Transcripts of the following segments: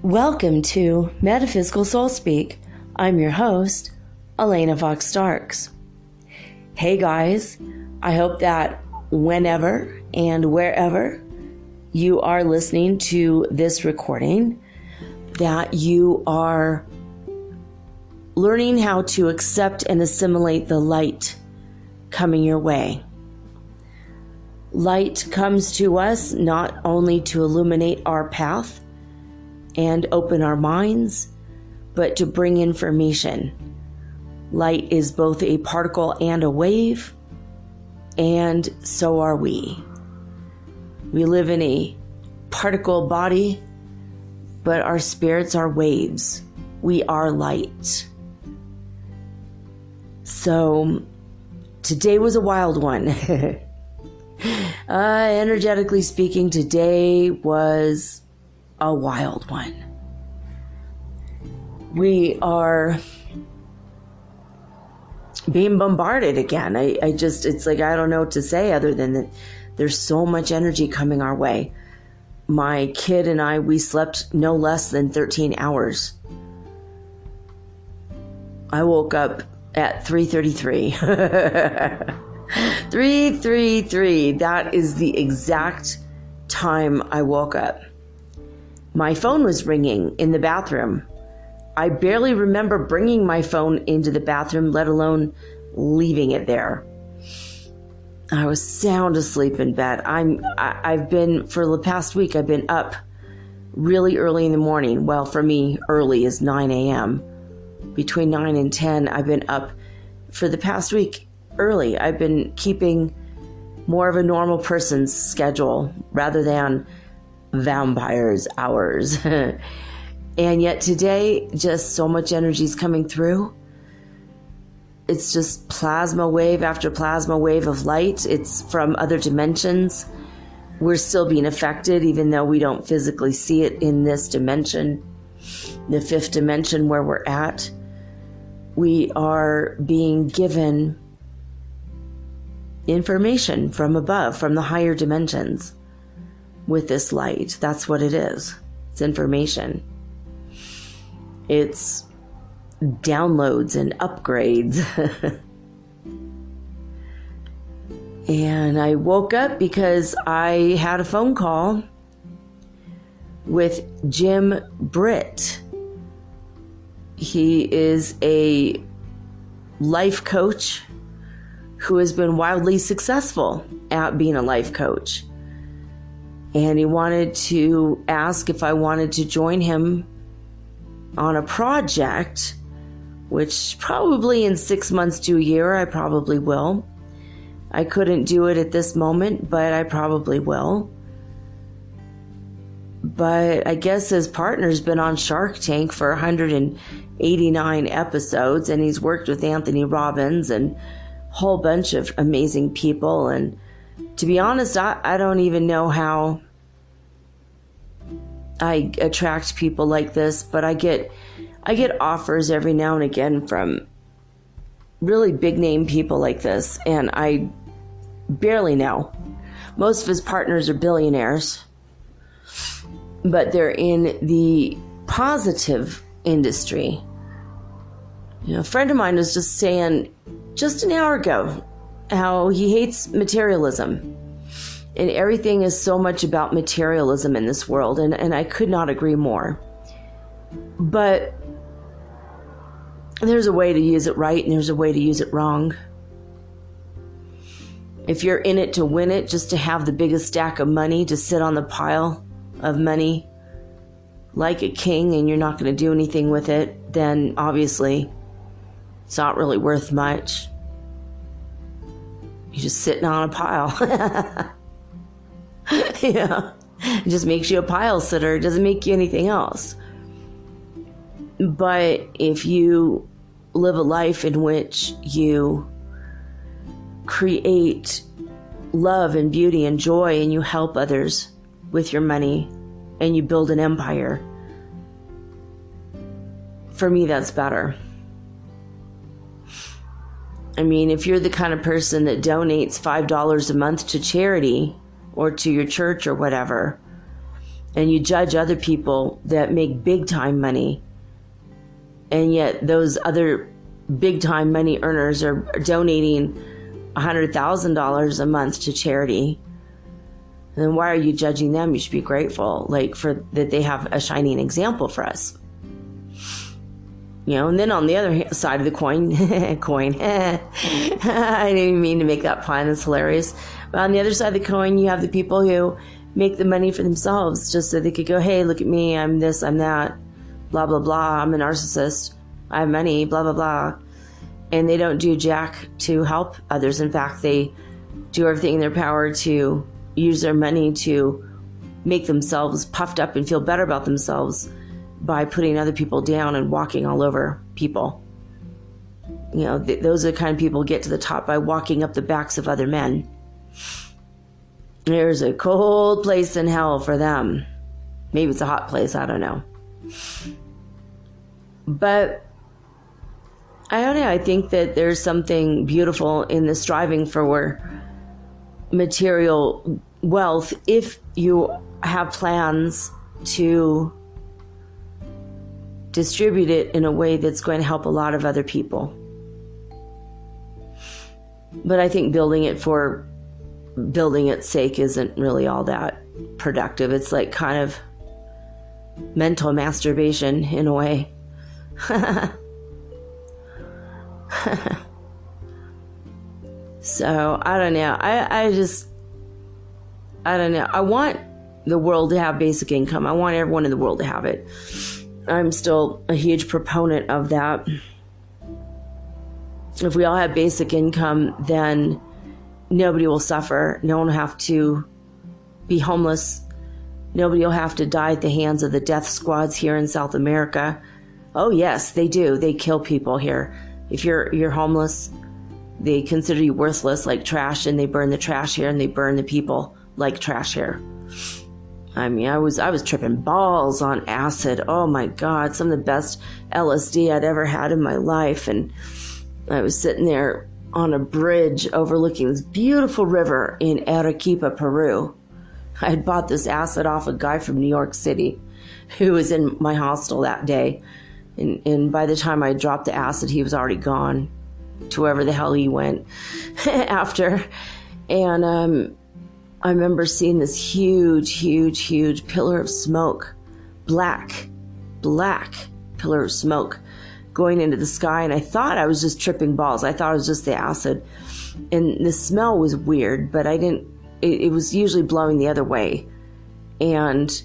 Welcome to Metaphysical Soul Speak. I'm your host, Elena Fox Starks. Hey guys, I hope that whenever and wherever you are listening to this recording, that you are learning how to accept and assimilate the light coming your way. Light comes to us not only to illuminate our path and open our minds, but to bring information. Light is both a particle and a wave, and so are we. We live in a particle body, but our spirits are waves. We are light. So, today was a wild one. Energetically speaking, today was a wild one. We are being bombarded again. It's like, I don't know what to say other than that there's so much energy coming our way. My kid and I, we slept no less than 13 hours. I woke up at 3:33. 3:33. That is the exact time I woke up. My phone was ringing in the bathroom. I barely remember bringing my phone into the bathroom, let alone leaving it there. I was sound asleep in bed. I've been, for the past week, I've been up really early in the morning. Well, for me, early is 9 a.m. Between 9 and 10, I've been up for the past week early. I've been keeping more of a normal person's schedule rather than vampires' hours. And yet today, just so much energy is coming through. It's just plasma wave after plasma wave of light. It's from other dimensions. We're still being affected, even though we don't physically see it in this dimension, the fifth dimension where we're at. We are being given information from above, from the higher dimensions. With this light, that's what it is. It's information. It's downloads and upgrades. And I woke up because I had a phone call with Jim Britt. He is a life coach who has been wildly successful at being a life coach. And he wanted to ask if I wanted to join him on a project, which probably in 6 months to a year, I probably will. I couldn't do it at this moment, but I probably will. But I guess his partner's been on Shark Tank for 189 episodes, and he's worked with Anthony Robbins and a whole bunch of amazing people. And to be honest, I don't even know how I attract people like this, but I get offers every now and again from really big name people like this, and I barely know. Most of his partners are billionaires, but they're in the positive industry. You know, a friend of mine was just saying just an hour ago how he hates materialism. And everything is so much about materialism in this world, and I could not agree more. But there's a way to use it right, and there's a way to use it wrong. If you're in it to win it, just to have the biggest stack of money, to sit on the pile of money, like a king and you're not going to do anything with it, then obviously it's not really worth much. You're just sitting on a pile. Yeah. It just makes you a pile sitter. It doesn't make you anything else. But if you live a life in which you create love and beauty and joy and you help others with your money and you build an empire, for me, that's better. I mean, if you're the kind of person that donates $5 a month to charity or to your church or whatever, and you judge other people that make big time money, and yet those other big time money earners are donating $100,000 a month to charity, then why are you judging them? You should be grateful, for that they have a shining example for us. And then on the other side of the coin, I didn't even mean to make that pun, it's hilarious. But on the other side of the coin, you have the people who make the money for themselves just so they could go, hey, look at me, I'm this, I'm that, blah, blah, blah, I'm a narcissist, I have money, blah, blah, blah. And they don't do jack to help others. In fact, they do everything in their power to use their money to make themselves puffed up and feel better about themselves by putting other people down and walking all over people. Those are the kind of people who get to the top by walking up the backs of other men. There's a cold place in hell for them. Maybe it's a hot place, I don't know. But I don't know, I think that there's something beautiful in the striving for material wealth if you have plans to distribute it in a way that's going to help a lot of other people. But I think building it for building its sake isn't really all that productive. It's like kind of mental masturbation in a way. So I don't know. I don't know. I want the world to have basic income. I want everyone in the world to have it. I'm still a huge proponent of that. If we all have basic income, then nobody will suffer. No one will have to be homeless. Nobody will have to die at the hands of the death squads here in South America. Oh yes, they do. They kill people here. If you're homeless, they consider you worthless, like trash, and they burn the trash here and they burn the people like trash here. I mean, I was tripping balls on acid. Oh my God, some of the best LSD I'd ever had in my life. And I was sitting there on a bridge overlooking this beautiful river in Arequipa, Peru. I had bought this acid off a guy from New York City who was in my hostel that day. And by the time I dropped the acid, he was already gone to wherever the hell he went after. And I remember seeing this huge pillar of smoke, black pillar of smoke going into the sky. And I thought I was just tripping balls. I thought it was just the acid. And the smell was weird, but it was usually blowing the other way. And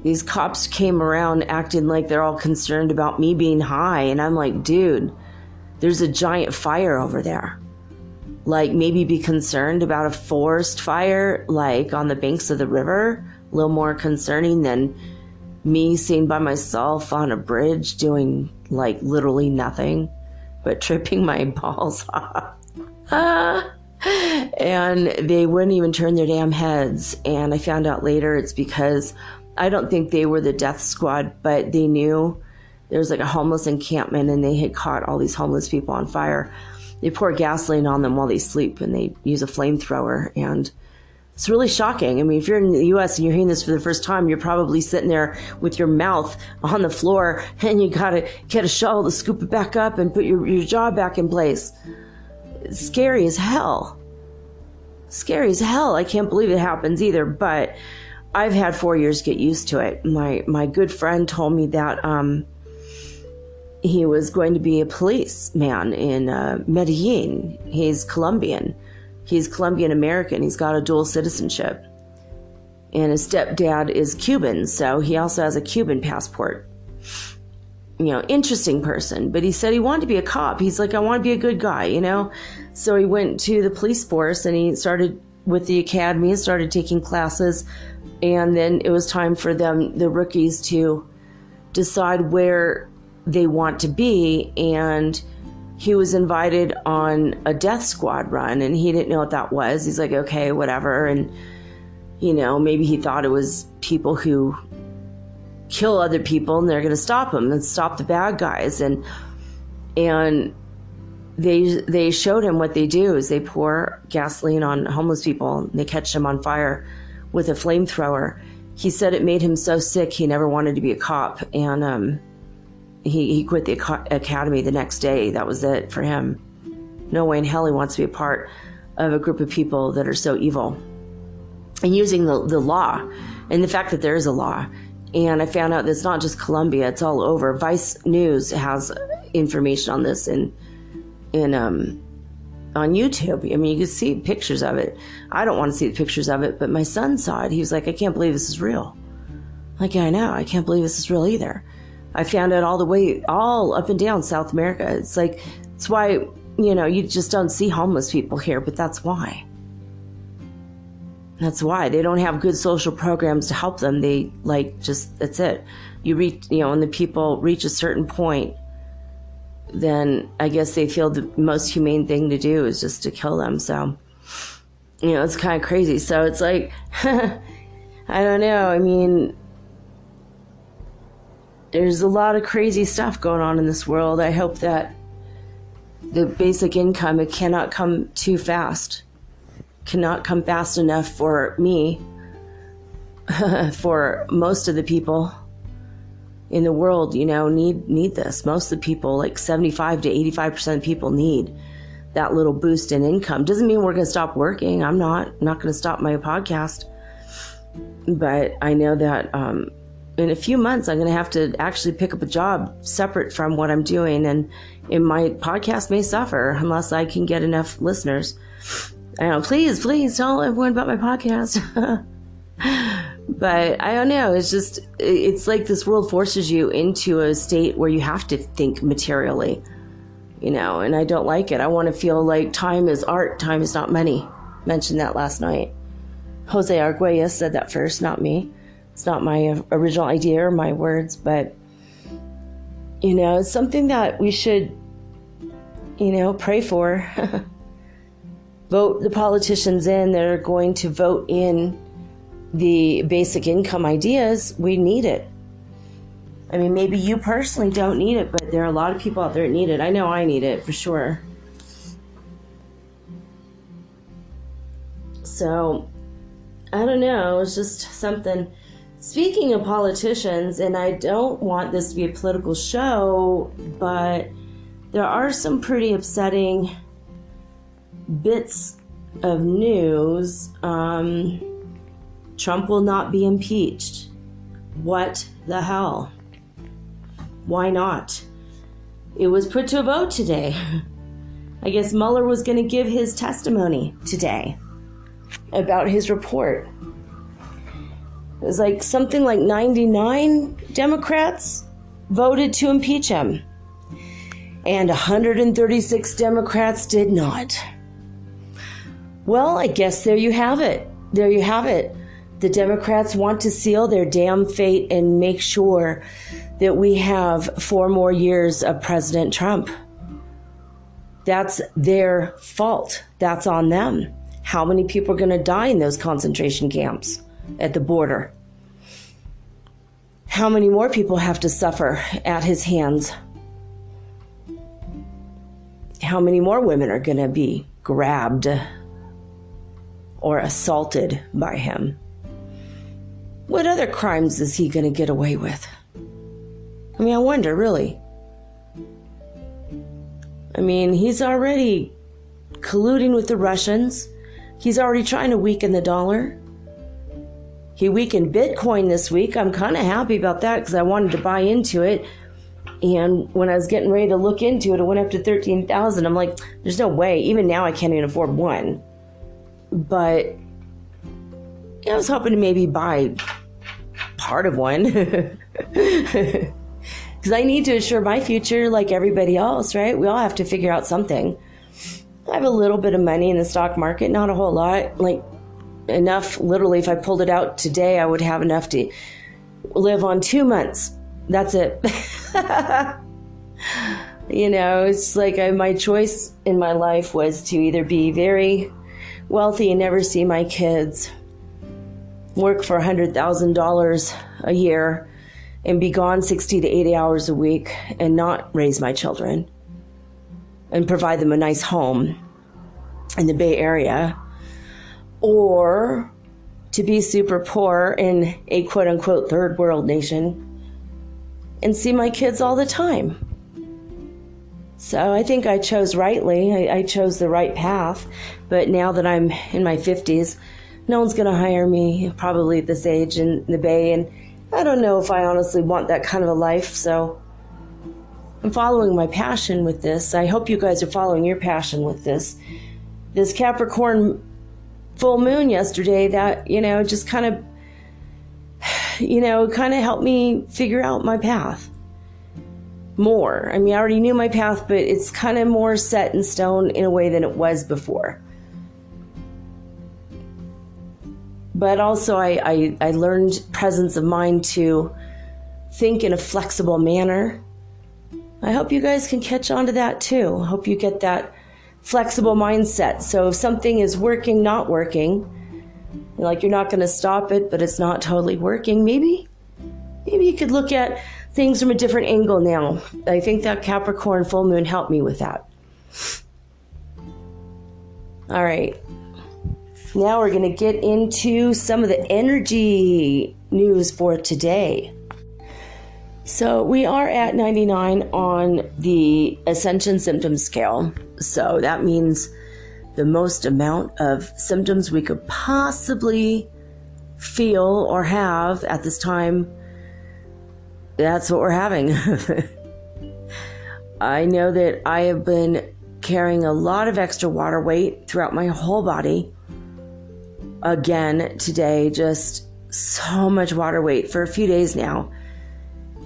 these cops came around acting like they're all concerned about me being high. And I'm like, dude, there's a giant fire over there. Like, maybe be concerned about a forest fire, like on the banks of the river. A little more concerning than me sitting by myself on a bridge doing like literally nothing but tripping my balls off. And they wouldn't even turn their damn heads. And I found out later it's because I don't think they were the death squad, but they knew there was like a homeless encampment and they had caught all these homeless people on fire. They pour gasoline on them while they sleep and they use a flamethrower. And it's really shocking. I mean, if you're in the U.S. and you're hearing this for the first time, you're probably sitting there with your mouth on the floor and you got to get a shovel to scoop it back up and put your jaw back in place. It's scary as hell. Scary as hell. I can't believe it happens either, but I've had 4 years to get used to it. My good friend told me that he was going to be a policeman in Medellin. He's Colombian. He's Colombian American. He's got a dual citizenship. And his stepdad is Cuban, so he also has a Cuban passport. Interesting person. But he said he wanted to be a cop. He's like, I want to be a good guy, So he went to the police force and he started with the academy and started taking classes. And then it was time for them, the rookies, to decide where they want to be. And he was invited on a death squad run, and he didn't know what that was. He's like, okay, whatever. And, maybe he thought it was people who kill other people and they're going to stop them and stop the bad guys. And they showed him what they do is they pour gasoline on homeless people and they catch them on fire with a flamethrower. He said it made him so sick he never wanted to be a cop, and he quit the academy the next day. That was it for him. No way in hell he wants to be a part of a group of people that are so evil. And using the law and the fact that there is a law. And I found out that it's not just Colombia, it's all over. Vice News has information on this on YouTube. I mean, you can see pictures of it. I don't want to see the pictures of it, but my son saw it. He was like, I can't believe this is real. I'm like, yeah, I know. I can't believe this is real either. I found out all up and down South America. It's like, it's why, you just don't see homeless people here, but that's why. That's why they don't have good social programs to help them. They that's it. You reach, when the people reach a certain point, then I guess they feel the most humane thing to do is just to kill them. So, it's kind of crazy. So it's like, I don't know. I mean, there's a lot of crazy stuff going on in this world. I hope that the basic income, it cannot come too fast. Cannot come fast enough for me, for most of the people in the world, need this. Most of the people, like 75 to 85% of people, need that little boost in income. Doesn't mean we're going to stop working. I'm not going to stop my podcast. But I know that in a few months, I'm going to have to actually pick up a job separate from what I'm doing. And my podcast may suffer unless I can get enough listeners. I know, please tell everyone about my podcast. But I don't know. It's like this world forces you into a state where you have to think materially, and I don't like it. I want to feel like time is art. Time is not money. Mentioned that last night. Jose Arguelles said that first, not me. It's not my original idea or my words, but, it's something that we should, pray for. Vote the politicians in that are going to vote in the basic income ideas. We need it. I mean, maybe you personally don't need it, but there are a lot of people out there that need it. I know I need it for sure. So, I don't know. It's just something. Speaking of politicians, and I don't want this to be a political show, but there are some pretty upsetting bits of news. Trump will not be impeached. What the hell? Why not? It was put to a vote today. I guess Mueller was going to give his testimony today about his report. It was like something like 99 Democrats voted to impeach him, and 136 Democrats did not. Well, I guess there you have it. There you have it. The Democrats want to seal their damn fate and make sure that we have 4 more years of President Trump. That's their fault. That's on them. How many people are going to die in those concentration camps at the border? How many more people have to suffer at his hands? How many more women are going to be grabbed or assaulted by him? What other crimes is he going to get away with? I mean, I wonder, really. I mean, he's already colluding with the Russians. He's already trying to weaken the dollar. He weakened Bitcoin this week. I'm kind of happy about that because I wanted to buy into it. And when I was getting ready to look into it, it went up to 13,000. I'm like, there's no way. Even now, I can't even afford one. But I was hoping to maybe buy part of one because I need to assure my future like everybody else, right? We all have to figure out something. I have a little bit of money in the stock market, not a whole lot, like enough. Literally, if I pulled it out today, I would have enough to live on 2 months. That's it. It's like my choice in my life was to either be very wealthy and never see my kids, work for $100,000 a year, and be gone 60 to 80 hours a week and not raise my children and provide them a nice home in the Bay Area, or to be super poor in a quote-unquote third world nation and see my kids all the time. So I think I chose rightly. I chose the right path. But now that I'm in my 50s, no one's going to hire me probably at this age in the Bay. And I don't know if I honestly want that kind of a life. So I'm following my passion with this. I hope you guys are following your passion with this. This Capricorn full moon yesterday, that, just kind of helped me figure out my path more. I mean, I already knew my path, but it's kind of more set in stone in a way than it was before. But also I learned presence of mind to think in a flexible manner. I hope you guys can catch on to that too. I hope you get that flexible mindset. So if something is working, not working, like you're not going to stop it, but it's not totally working, maybe you could look at things from a different angle now. I think that Capricorn full moon helped me with that. All right. Now we're going to get into some of the energy news for today. So we are at 99 on the Ascension Symptom Scale. So that means the most amount of symptoms we could possibly feel or have at this time. That's what we're having. I know that I have been carrying a lot of extra water weight throughout my whole body. Again, today, just so much water weight for a few days now.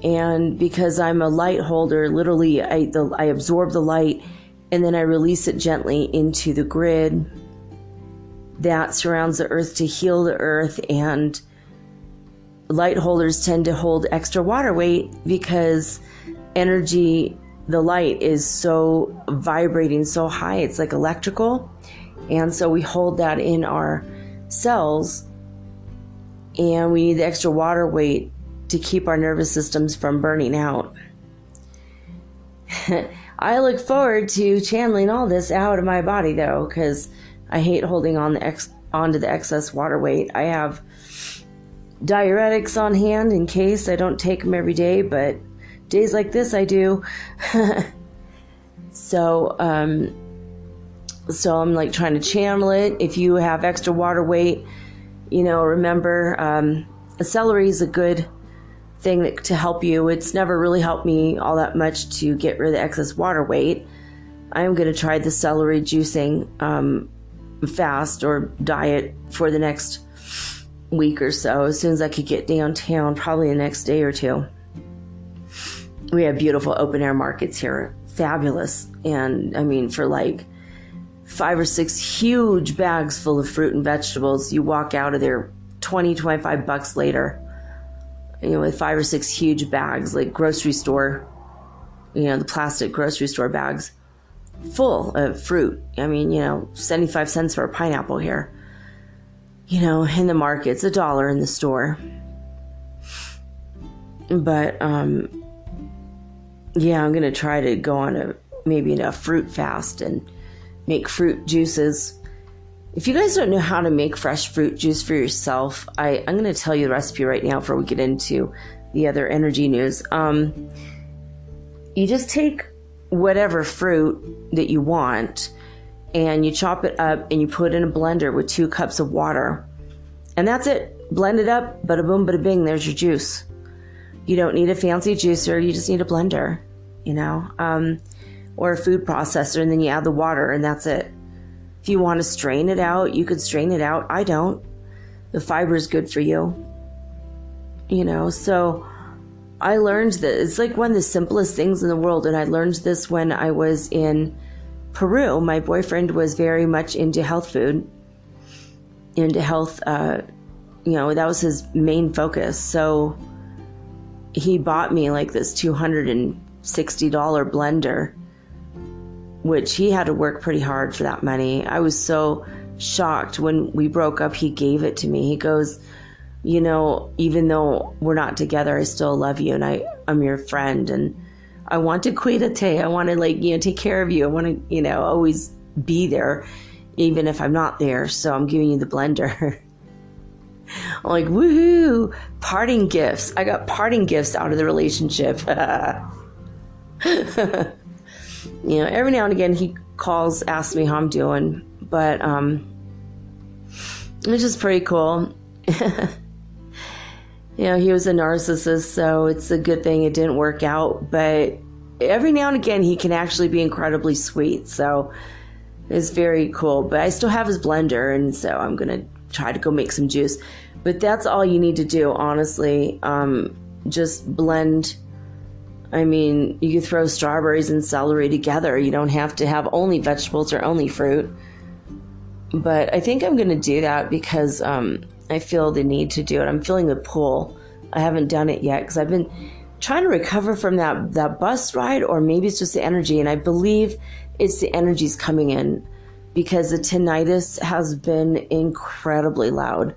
And because I'm a light holder, literally I absorb the light and then I release it gently into the grid that surrounds the earth to heal the earth. And light holders tend to hold extra water weight because energy, the light is so vibrating so high, it's like electrical. And so we hold that in our cells, and we need the extra water weight to keep our nervous systems from burning out. I look forward to channeling all this out of my body though, because I hate holding on onto the excess water weight. I have diuretics on hand in case. I don't take them every day, but days like this I do. So I'm like trying to channel it. If you have extra water weight, remember, celery is a good thing to help you. It's never really helped me all that much to get rid of the excess water weight. I'm going to try the celery juicing fast or diet for the next week or so, as soon as I could get downtown, probably the next day or two. We have beautiful open air markets here, fabulous. And I mean, for like 5 or 6 huge bags full of fruit and vegetables, you walk out of there $20-25 later, with 5 or 6 huge bags, like grocery store, the plastic grocery store bags full of fruit. I mean, 75 cents for a pineapple here. In the market, it's $1 in the store. But, I'm going to try to go on maybe a fruit fast and make fruit juices. If you guys don't know how to make fresh fruit juice for yourself, I'm going to tell you the recipe right now before we get into the other energy news. You just take whatever fruit that you want and you chop it up and you put it in a blender with 2 cups of water. And that's it. Blend it up, bada boom, bada bing, there's your juice. You don't need a fancy juicer, you just need a blender, or a food processor, and then you add the water and that's it. If you want to strain it out, you could strain it out. I don't. The fiber is good for you. So I learned that it's like one of the simplest things in the world. And I learned this when I was in Peru. My boyfriend was very much into health food, into health, that was his main focus. So he bought me like this $260 blender, which he had to work pretty hard for that money. I was so shocked when we broke up. He gave it to me. He goes, even though we're not together, I still love you, and I'm your friend, and I want to cuídate. I want to take care of you. I want to, always be there, even if I'm not there. So I'm giving you the blender. I'm like, woohoo, parting gifts. I got parting gifts out of the relationship. Every now and again he calls, asks me how I'm doing, but it's just pretty cool. He was a narcissist, so it's a good thing it didn't work out, but every now and again he can actually be incredibly sweet, so it's very cool. But I still have his blender, and so I'm gonna try to go make some juice. But that's all you need to do, honestly. Just blend. I mean, you could throw strawberries and celery together. You don't have to have only vegetables or only fruit. But I think I'm going to do that because I feel the need to do it. I'm feeling the pull. I haven't done it yet because I've been trying to recover from that bus ride, or maybe it's just the energy. And I believe it's the energies coming in because the tinnitus has been incredibly loud.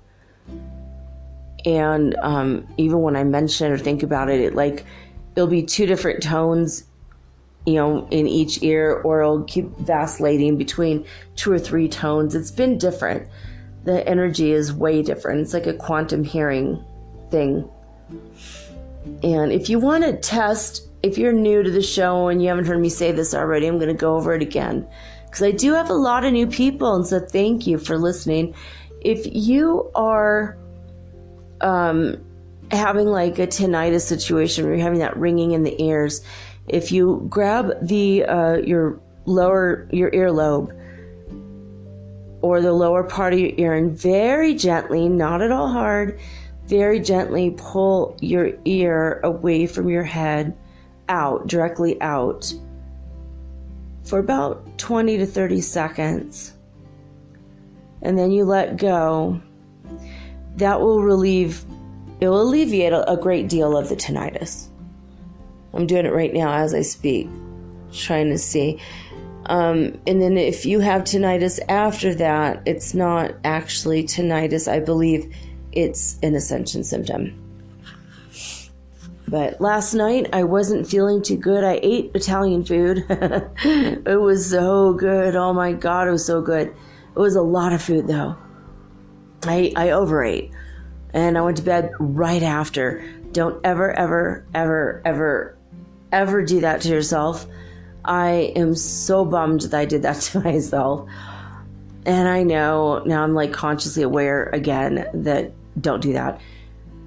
And even when I mention or think about it, it'll be two different tones, in each ear, or it'll keep vacillating between 2 or 3 tones. It's been different. The energy is way different. It's like a quantum hearing thing. And if you want to test, if you're new to the show and you haven't heard me say this already, I'm going to go over it again because I do have a lot of new people. And so thank you for listening. If you are having like a tinnitus situation where you're having that ringing in the ears, if you grab your earlobe or the lower part of your ear and very gently, not at all hard, very gently pull your ear away from your head, directly out for about 20 to 30 seconds. And then you let go. That will alleviate a great deal of the tinnitus. I'm doing it right now as I speak, trying to see. And then if you have tinnitus after that, it's not actually tinnitus. I believe it's an ascension symptom. But last night, I wasn't feeling too good. I ate Italian food. It was so good. Oh my God, it was so good. It was a lot of food, though. I overate. And I went to bed right after. Don't ever, ever, ever, ever, ever do that to yourself. I am so bummed that I did that to myself. And I know now I'm consciously aware again that don't do that.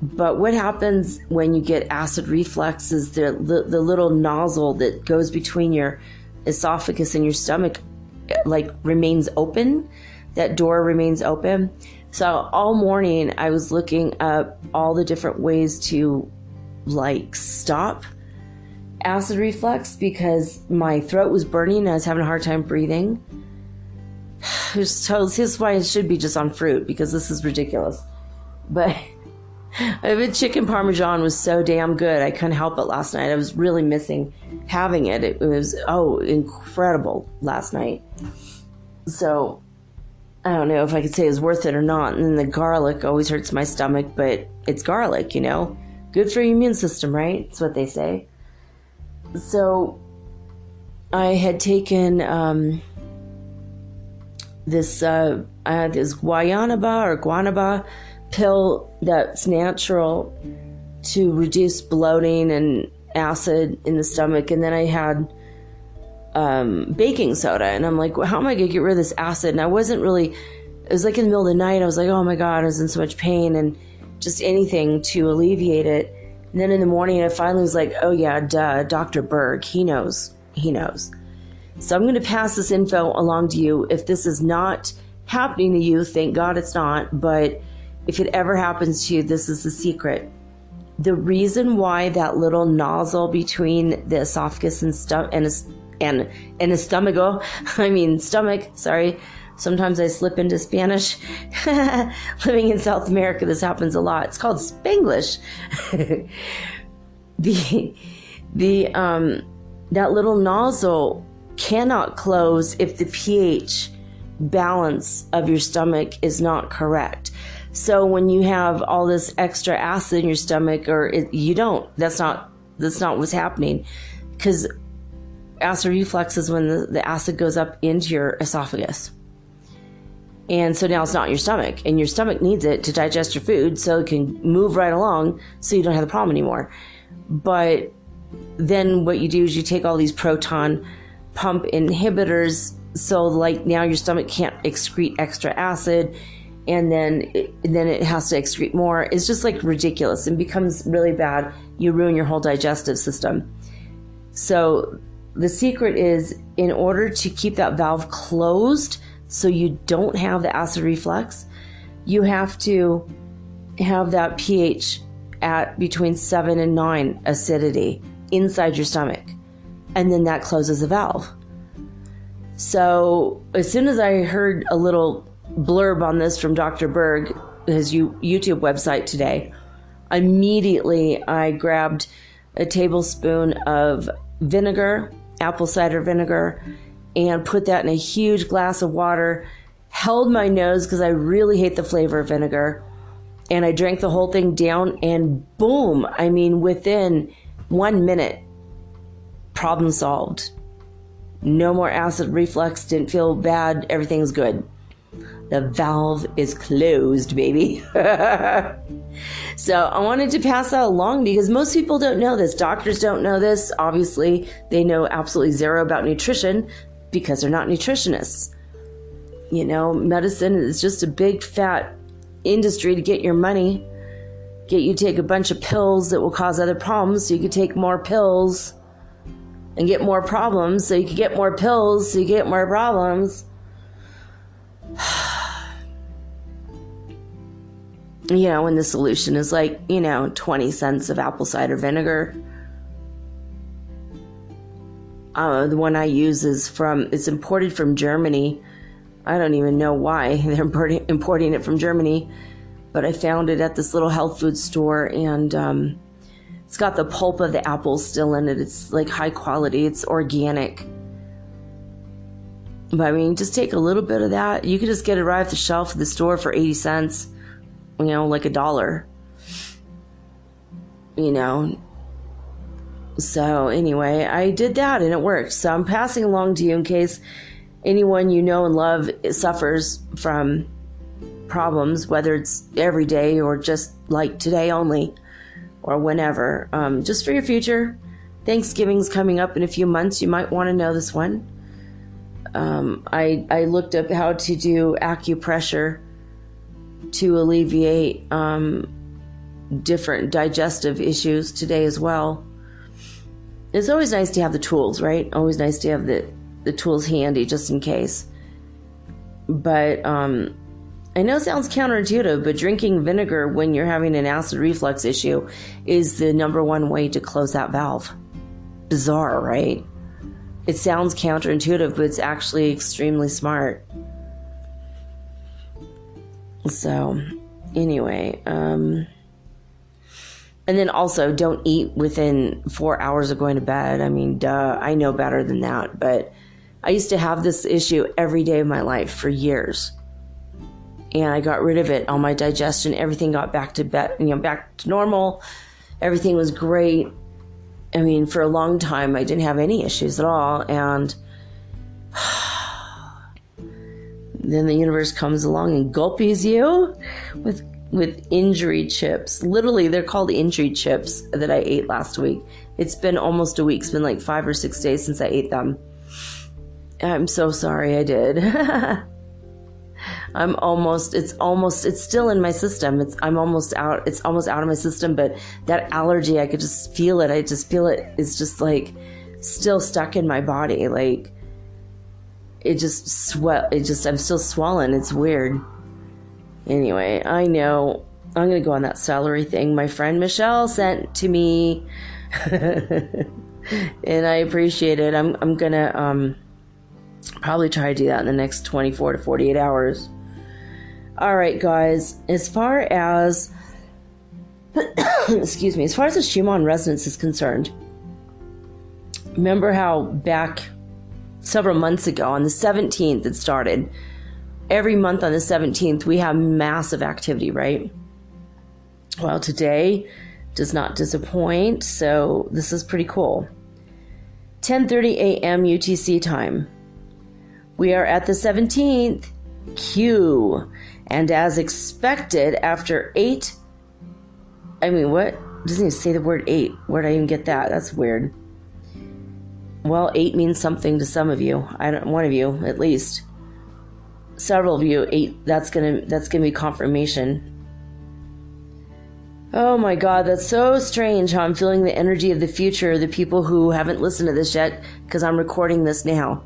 But what happens when you get acid reflux is the little nozzle that goes between your esophagus and your stomach remains open. That door remains open. So all morning I was looking up all the different ways to stop acid reflux because my throat was burning and I was having a hard time breathing. This is why it should be just on fruit because this is ridiculous. But the chicken parmesan was so damn good. I couldn't help it last night. I was really missing having it. It was, incredible last night. So I don't know if I could say it was worth it or not. And then the garlic always hurts my stomach, but it's garlic, Good for your immune system, right? That's what they say. So I had taken this guanaba pill that's natural to reduce bloating and acid in the stomach. And then I had baking soda. And I'm like, well, how am I going to get rid of this acid? And I wasn't really, it was in the middle of the night. I was like, oh my God, I was in so much pain and just anything to alleviate it. And then in the morning, I finally was like, oh yeah, duh, Dr. Berg, he knows. So I'm going to pass this info along to you. If this is not happening to you, thank God it's not. But if it ever happens to you, this is the secret. The reason why that little nozzle between the esophagus and stomach, sorry. Sometimes I slip into Spanish. Living in South America, this happens a lot. It's called Spanglish. That little nozzle cannot close if the pH balance of your stomach is not correct. So when you have all this extra acid in your stomach, you don't, that's not what's happening, because acid reflux is when the acid goes up into your esophagus. And so now it's not your stomach, and your stomach needs it to digest your food so it can move right along so you don't have the problem anymore. But then what you do is you take all these proton pump inhibitors, so like now your stomach can't excrete extra acid, and then it has to excrete more. It's just like ridiculous and becomes really bad. You ruin your whole digestive system. So the secret is, in order to keep that valve closed so you don't have the acid reflux, you have to have that pH at between 7 and 9 acidity inside your stomach. And then that closes the valve. So as soon as I heard a little blurb on this from Dr. Berg, his YouTube website today, immediately I grabbed a tablespoon of vinegar, apple cider vinegar, and put that in a huge glass of water, held my nose because I really hate the flavor of vinegar, and I drank the whole thing down, and boom, I mean, within 1 minute, problem solved. No more acid reflux, didn't feel bad, everything's good. The valve is closed, baby. So I wanted to pass that along because most people don't know this. Doctors don't know this. Obviously, they know absolutely zero about nutrition because they're not nutritionists. You know, medicine is just a big fat industry to get your money, get you to take a bunch of pills that will cause other problems so you can take more pills and get more problems so you can get more pills so you get more problems. You know, and the solution is like, 20 cents of apple cider vinegar. The one I use it's imported from Germany. I don't even know why they're importing it from Germany, but I found it at this little health food store, and it's got the pulp of the apple still in it. It's like high quality. It's organic. But I mean, just take a little bit of that. You could just get it right off the shelf at the store for 80 cents, like $1. So anyway, I did that and it worked. So I'm passing along to you in case anyone you know and love suffers from problems, whether it's every day or just like today only or whenever. Just for your future. Thanksgiving's coming up in a few months. You might want to know this one. I looked up how to do acupressure to alleviate different digestive issues today as well. It's always nice to have the tools, right? Always nice to have the tools handy just in case. But I know it sounds counterintuitive, but drinking vinegar when you're having an acid reflux issue is the number one way to close that valve. Bizarre, right? It sounds counterintuitive, but it's actually extremely smart. So, anyway, and then also don't eat within 4 hours of going to bed. I mean, duh, I know better than that, but I used to have this issue every day of my life for years. And I got rid of it. All my digestion, everything got back to back to normal. Everything was great. I mean, for a long time, I didn't have any issues at all. And then the universe comes along and gulpies you with injury chips. Literally, they're called injury chips that I ate last week. It's been almost a week. It's been like 5 or 6 days since I ate them. I'm so sorry I did. It's still in my system. It's almost out of my system, but that allergy, I could just feel it. I just feel it is just like still stuck in my body. Like I'm still swollen. It's weird. Anyway, I know I'm going to go on that celery thing my friend Michelle sent to me. And I appreciate it. I'm going to probably try to do that in the next 24 to 48 hours. All right, guys. As far as excuse me, as far as the Schumann resonance is concerned, remember how back several months ago on the 17th it started. Every month on the 17th we have massive activity, right? Well, today does not disappoint, so this is pretty cool. 10:30 a.m. UTC time. We are at the 17th Q, and as expected, after 8, what? Doesn't even say the word 8. Where'd I even get that? That's weird. Well, 8 means something to some of you. One of you, at least. Several of you, 8, that's gonna be confirmation. Oh my God, that's so strange how I'm feeling the energy of the future, the people who haven't listened to this yet, because I'm recording this now.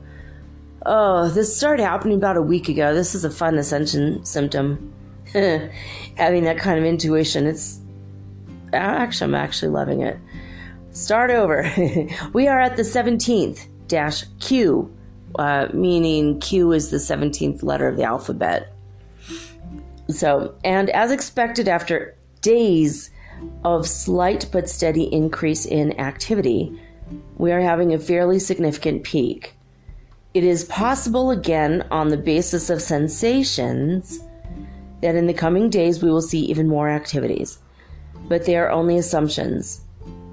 Oh, this started happening about a week ago. This is a fun ascension symptom. Having that kind of intuition. I'm actually loving it. Start over. We are at the 17th-Q, meaning Q is the 17th letter of the alphabet. So, and as expected, after days of slight but steady increase in activity, we are having a fairly significant peak. It is possible, again, on the basis of sensations, that in the coming days we will see even more activities, but they are only assumptions.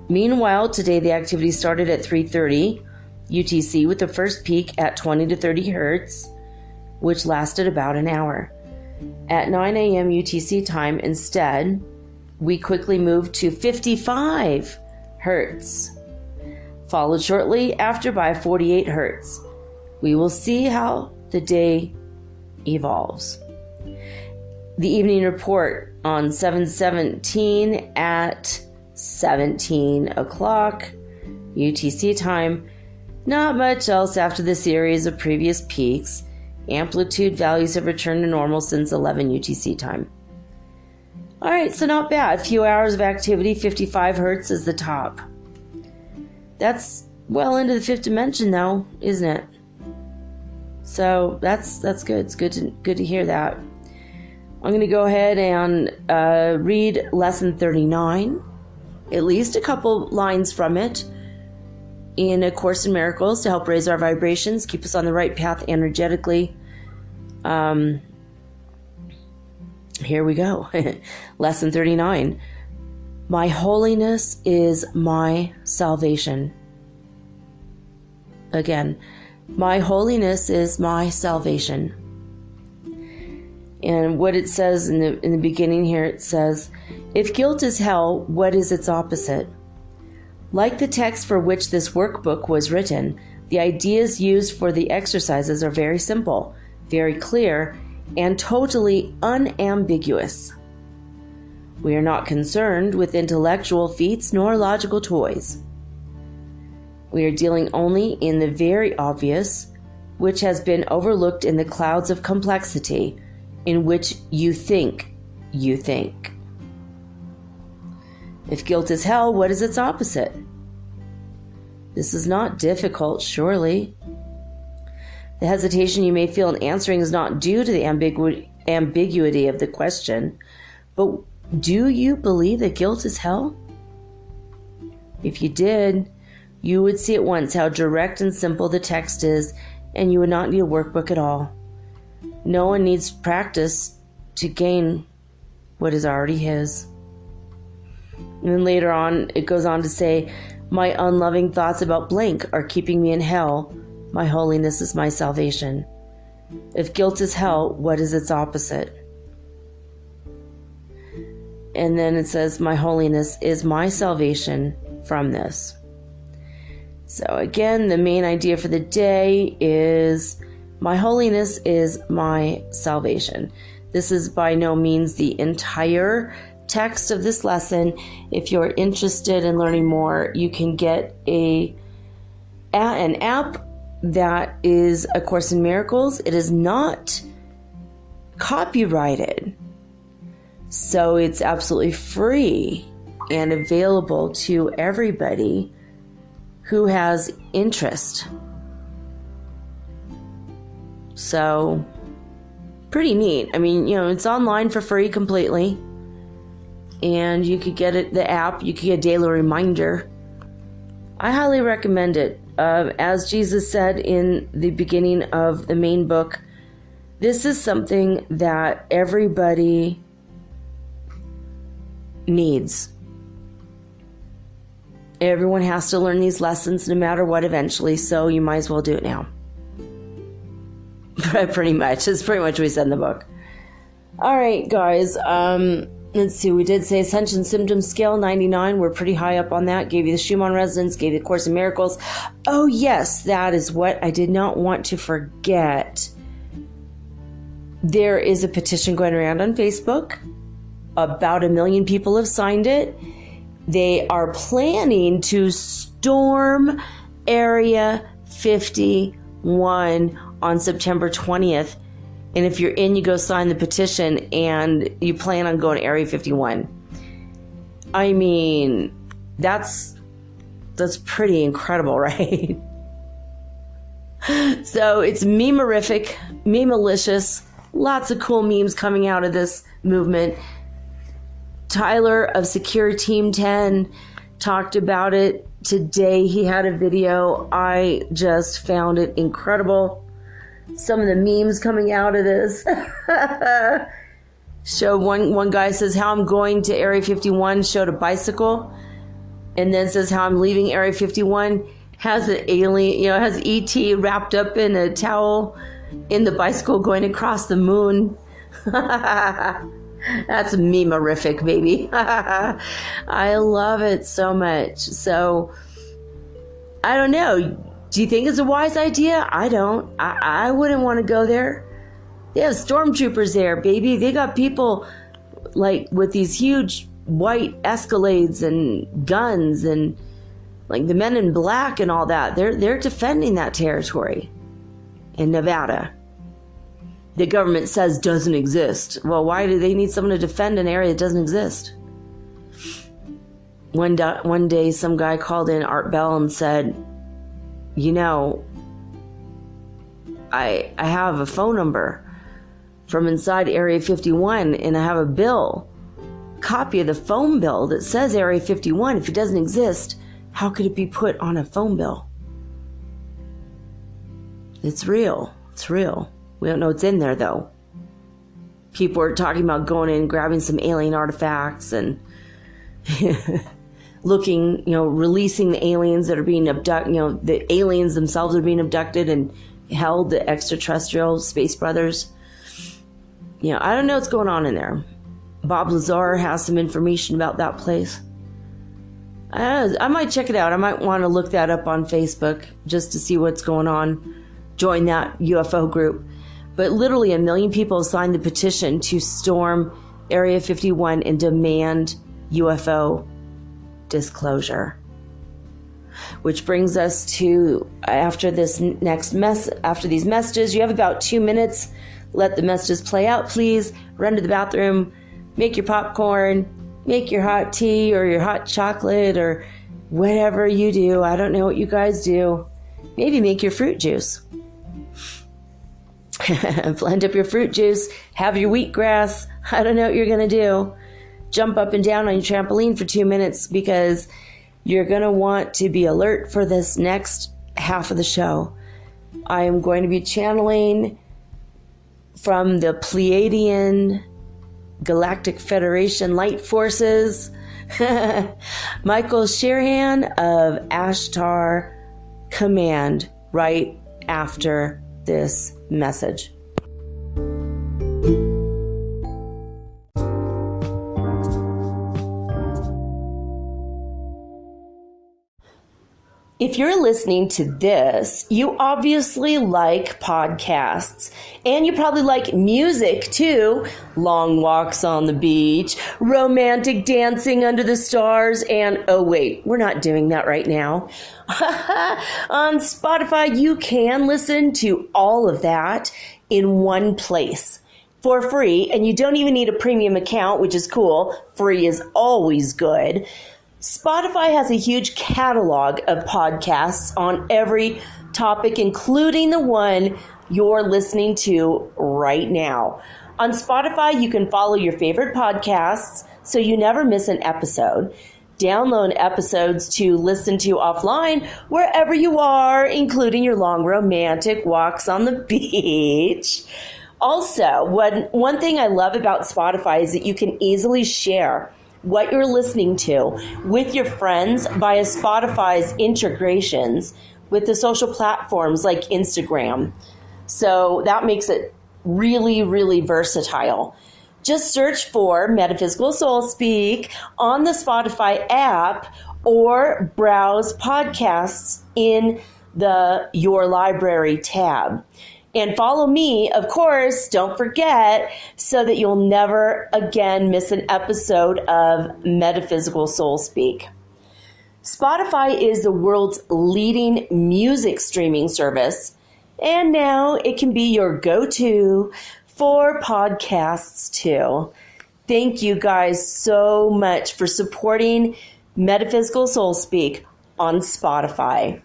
Meanwhile, today the activity started at 3:30 UTC with the first peak at 20 to 30 hertz, which lasted about an hour. At 9 a.m. UTC time, instead, we quickly moved to 55 hertz, followed shortly after by 48 hertz. We will see how the day evolves. The evening report on 7/17 at 17 o'clock UTC time. Not much else after the series of previous peaks. Amplitude values have returned to normal since 11 UTC time. All right, so not bad. A few hours of activity, 55 hertz is the top. That's well into the fifth dimension, though, isn't it? So that's good. It's good to hear that. I'm going to go ahead and read lesson 39, at least a couple lines from it, in A Course in Miracles to help raise our vibrations, keep us on the right path energetically. Here we go. Lesson 39. My holiness is my salvation. Again, my holiness is my salvation. And what it says in the beginning here, it says, if guilt is hell, what is its opposite? Like the text for which this workbook was written, the ideas used for the exercises are very simple, very clear, and totally unambiguous. We are not concerned with intellectual feats nor logical toys. We are dealing only in the very obvious, which has been overlooked in the clouds of complexity in which you think you think. If guilt is hell, what is its opposite? This is not difficult, surely. The hesitation you may feel in answering is not due to the ambiguity of the question, but do you believe that guilt is hell? If you did, you would see at once how direct and simple the text is, and you would not need a workbook at all. No one needs practice to gain what is already his. And then later on, it goes on to say, my unloving thoughts about blank are keeping me in hell. My holiness is my salvation. If guilt is hell, what is its opposite? And then it says, my holiness is my salvation from this. So again, the main idea for the day is my holiness is my salvation. This is by no means the entire text of this lesson. If you're interested in learning more, you can get an app that is A Course in Miracles. It is not copyrighted. So it's absolutely free and available to everybody who has interest. So, pretty neat. I mean, it's online for free completely. And you could get it, the app, you could get a daily reminder. I highly recommend it. As Jesus said in the beginning of the main book, this is something that everybody needs. Everyone has to learn these lessons no matter what eventually, so you might as well do it now. Pretty much. It's pretty much what we said in the book. All right, guys. Let's see. We did say Ascension Symptom Scale 99. We're pretty high up on that. Gave you the Schumann Resonance. Gave you the Course in Miracles. Oh, yes. That is what I did not want to forget. There is a petition going around on Facebook. About 1 million people have signed it. They are planning to storm Area 51 on September 20th. And if you're in, you go sign the petition and you plan on going to Area 51. I mean, that's pretty incredible, right? So it's meme-orific, meme-malicious, lots of cool memes coming out of this movement. Tyler of Secure Team 10 talked about it today. He had a video. I just found it incredible. Some of the memes coming out of this. Show one guy says how I'm going to Area 51, showed a bicycle, and then says how I'm leaving Area 51, has an alien, has ET wrapped up in a towel in the bicycle going across the moon. That's meme-orific, baby. I love it so much. So, I don't know. Do you think it's a wise idea? I don't. I wouldn't want to go there. They have stormtroopers there, baby. They got people like with these huge white Escalades and guns and like the Men in Black and all that. They're defending that territory in Nevada. The government says doesn't exist. Well, why do they need someone to defend an area that doesn't exist? One day, some guy called in Art Bell and said, I have a phone number from inside Area 51, and I have a copy of the phone bill that says Area 51. If it doesn't exist, how could it be put on a phone bill? It's real. It's real. We don't know what's in there, though. People are talking about going in and grabbing some alien artifacts and looking, releasing the aliens that are being abducted, the aliens themselves are being abducted and held, the extraterrestrial space brothers. I don't know what's going on in there. Bob Lazar has some information about that place. I might check it out. I might want to look that up on Facebook just to see what's going on. Join that UFO group. But literally 1 million people signed the petition to storm Area 51 and demand UFO disclosure. Which brings us to after these messages, you have about 2 minutes. Let the messages play out, please. Run to the bathroom, make your popcorn, make your hot tea or your hot chocolate or whatever you do. I don't know what you guys do. Maybe make your fruit juice. Blend up your fruit juice, have your wheatgrass. I don't know what you're going to do. Jump up and down on your trampoline for 2 minutes because you're going to want to be alert for this next half of the show. I am going to be channeling from the Pleiadian Galactic Federation Light Forces, Michael Sherhan of Ashtar Command, right after this message. If you're listening to this, you obviously like podcasts, and you probably like music too. Long walks on the beach, romantic dancing under the stars, and oh wait, we're not doing that right now. On Spotify, you can listen to all of that in one place. for free, and you don't even need a premium account, which is cool. Free is always good. Spotify has a huge catalog of podcasts on every topic, including the one you're listening to right now. On Spotify, you can follow your favorite podcasts so you never miss an episode. Download episodes to listen to offline wherever you are, including your long romantic walks on the beach. Also, one thing I love about Spotify is that you can easily share what you're listening to with your friends via Spotify's integrations with the social platforms like Instagram. So that makes it really, really versatile. Just search for Metaphysical Soul Speak on the Spotify app or browse podcasts in the Your Library tab. And follow me, of course, don't forget, so that you'll never again miss an episode of Metaphysical Soul Speak. Spotify is the world's leading music streaming service, and now it can be your go-to for podcasts too. Thank you guys so much for supporting Metaphysical Soul Speak on Spotify.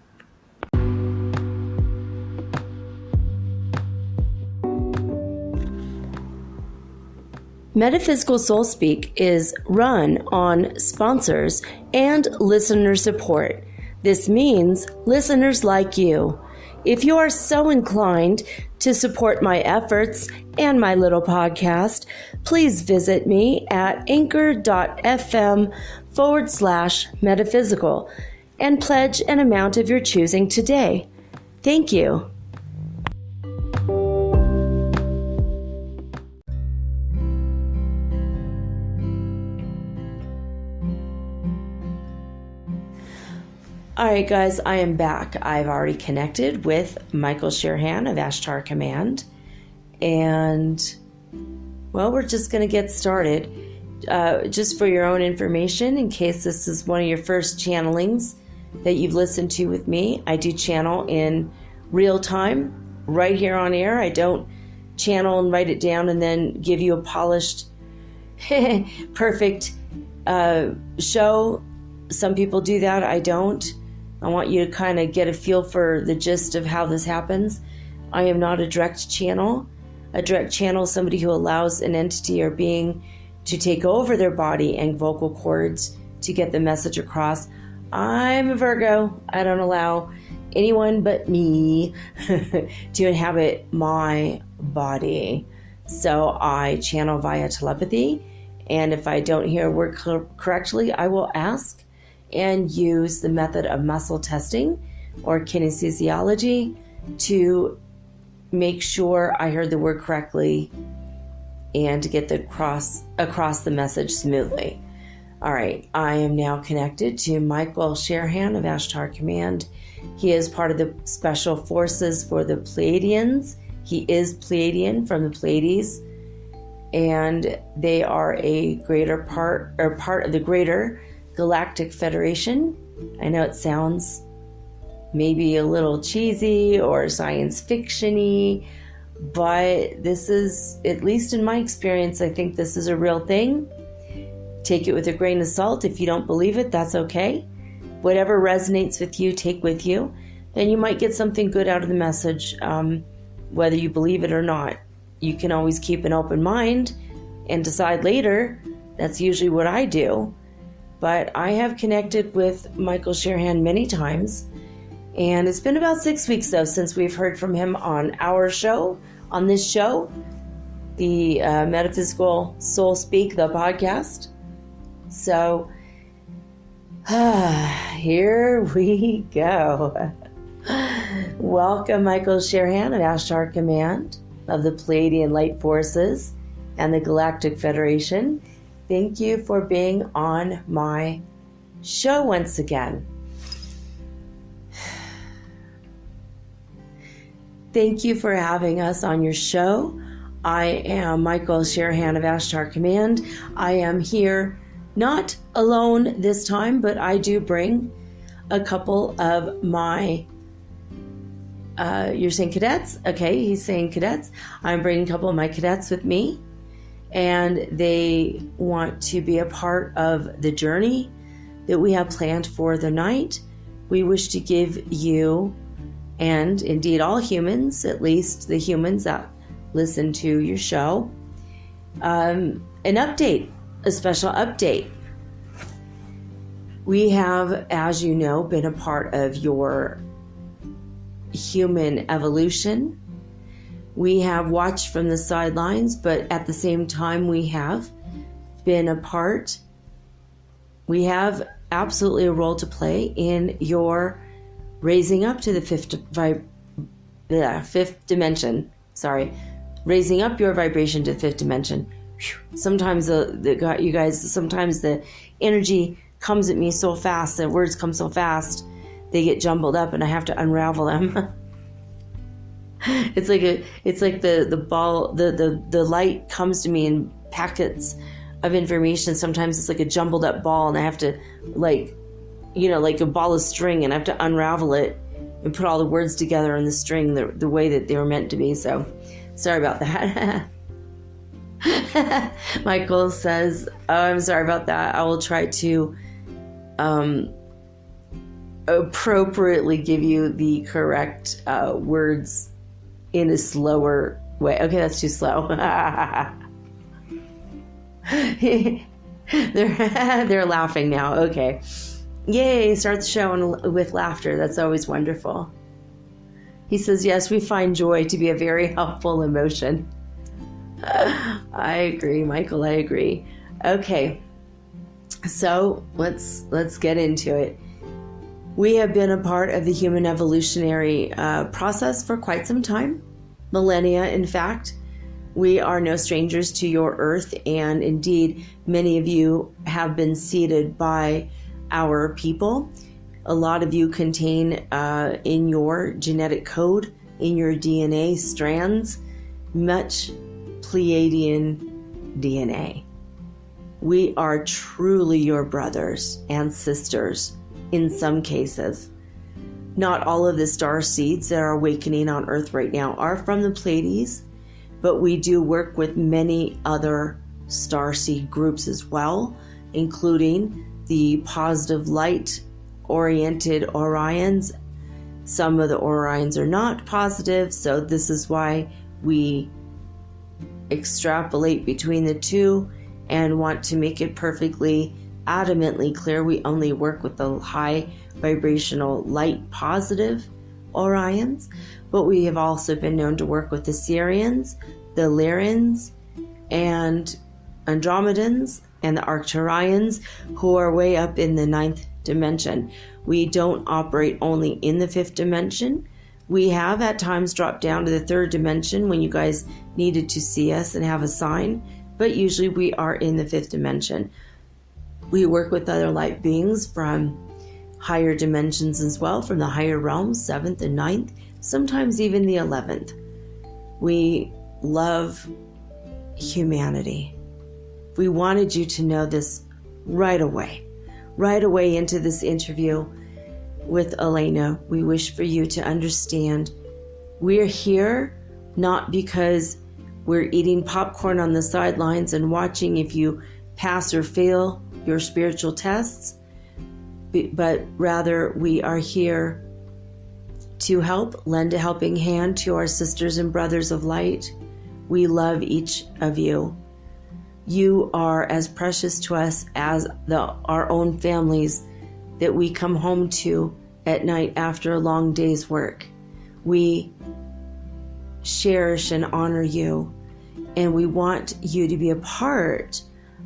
Metaphysical Soul Speak is run on sponsors and listener support. This means listeners like you. If you are so inclined to support my efforts and my little podcast, please visit me at anchor.fm/metaphysical and pledge an amount of your choosing today. Thank you. All right, guys, I am back. I've already connected with Michael Sherhan of Ashtar Command. And, well, we're just going to get started. Just for your own information, in case this is one of your first channelings that you've listened to with me, I do channel in real time, right here on air. I don't channel and write it down and then give you a polished, perfect show. Some people do that. I don't. I want you to kind of get a feel for the gist of how this happens. I am not a direct channel. A direct channel is somebody who allows an entity or being to take over their body and vocal cords to get the message across. I'm a Virgo. I don't allow anyone but me to inhabit my body. So I channel via telepathy. And if I don't hear a word correctly, I will ask and use the method of muscle testing or kinesiology to make sure I heard the word correctly and to get the across the message smoothly. All right, I am now connected to Michael Sherhan of Ashtar Command. He is part of the Special Forces for the Pleiadians. He is Pleiadian from the Pleiades, and they are a part of the greater Galactic Federation. I know it sounds maybe a little cheesy or science fiction-y, but this is, at least in my experience, I think this is a real thing. Take it with a grain of salt. If you don't believe it, that's okay. Whatever resonates with you, take with you. Then you might get something good out of the message, whether you believe it or not. You can always keep an open mind and decide later. That's usually what I do. But I have connected with Michael Sherhan many times, and it's been about 6 weeks, though, since we've heard from him on our show, on this show, the Metaphysical Soul Speak, the podcast. So, here we go. Welcome, Michael Sherhan of Ashtar Command of the Pleiadian Light Forces and the Galactic Federation. Thank you for being on my show once again. Thank you for having us on your show. I am Michael Sherhan of Ashtar Command. I am here not alone this time, but I do bring a couple of my You're saying cadets? Okay, he's saying cadets. I'm bringing a couple of my cadets with me, and they want to be a part of the journey that we have planned for the night. We wish to give you, and indeed all humans, at least the humans that listen to your show, an update, a special update. We have, as you know, been a part of your human evolution. We have watched from the sidelines, but at the same time we have been a part. We have absolutely a role to play in your raising up to the fifth dimension. Raising up your vibration to the fifth dimension. Sometimes you guys, sometimes the energy comes at me so fast, the words come so fast, they get jumbled up and I have to unravel them. It's like the ball, the light comes to me in packets of information. Sometimes it's like a jumbled up ball and I have to like a ball of string, and I have to unravel it and put all the words together in the string the way that they were meant to be. So sorry about that. Michael says, oh, I'm sorry about that. I will try to appropriately give you the correct words in a slower way. Okay, that's too slow. They're laughing now. Okay. Yay, start the show with laughter. That's always wonderful. He says, yes, we find joy to be a very helpful emotion. I agree, Michael, I agree. Okay, so let's get into it. We have been a part of the human evolutionary process for quite some time, millennia, in fact. We are no strangers to your earth, and indeed, many of you have been seeded by our people. A lot of you contain in your genetic code, in your DNA strands, much Pleiadian DNA. We are truly your brothers and sisters in some cases. Not all of the star seeds that are awakening on Earth right now are from the Pleiades, but we do work with many other star seed groups as well, including the positive light oriented Orions. Some of the Orions are not positive, so this is why we extrapolate between the two and want to make it perfectly adamantly clear we only work with the high vibrational light positive Orions, but we have also been known to work with the Sirians, the Lyrians, and Andromedans, and the Arcturians, who are way up in the 9th dimension. We don't operate only in the 5th dimension. We have at times dropped down to the 3rd dimension when you guys needed to see us and have a sign, but usually we are in the 5th dimension. We work with other light beings from higher dimensions as well, from the higher realms, 7th and 9th, sometimes even the 11th. We love humanity. We wanted you to know this right away into this interview with Elena. We wish for you to understand we're here not because we're eating popcorn on the sidelines and watching if you pass or fail your spiritual tests, but rather we are here to help, lend a helping hand to our sisters and brothers of light. We love each of you. You are as precious to us as our own families that we come home to at night after a long day's work. We cherish and honor you, and we want you to be a part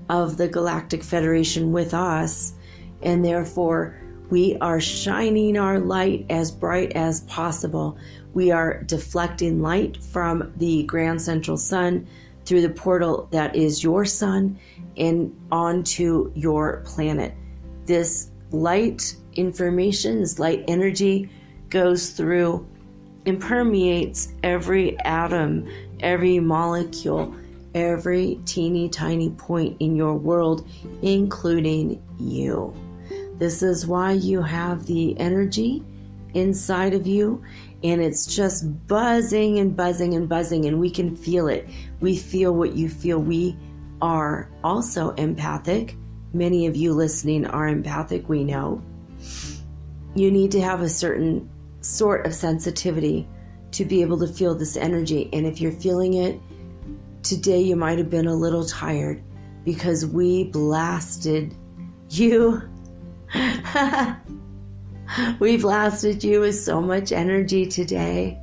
of the Galactic Federation with us, and therefore we are shining our light as bright as possible. We are deflecting light from the Grand Central Sun through the portal that is your sun and onto your planet. This light information, this light energy goes through and permeates every atom, every molecule, every teeny tiny point in your world, including you. This is why you have the energy inside of you, And it's just buzzing and buzzing and buzzing, and we can feel it. We feel what you feel. We are also empathic. Many of you listening are empathic, we know. You need to have a certain sort of sensitivity to be able to feel this energy. And if you're feeling it, today you might have been a little tired because we blasted you. We blasted you with so much energy today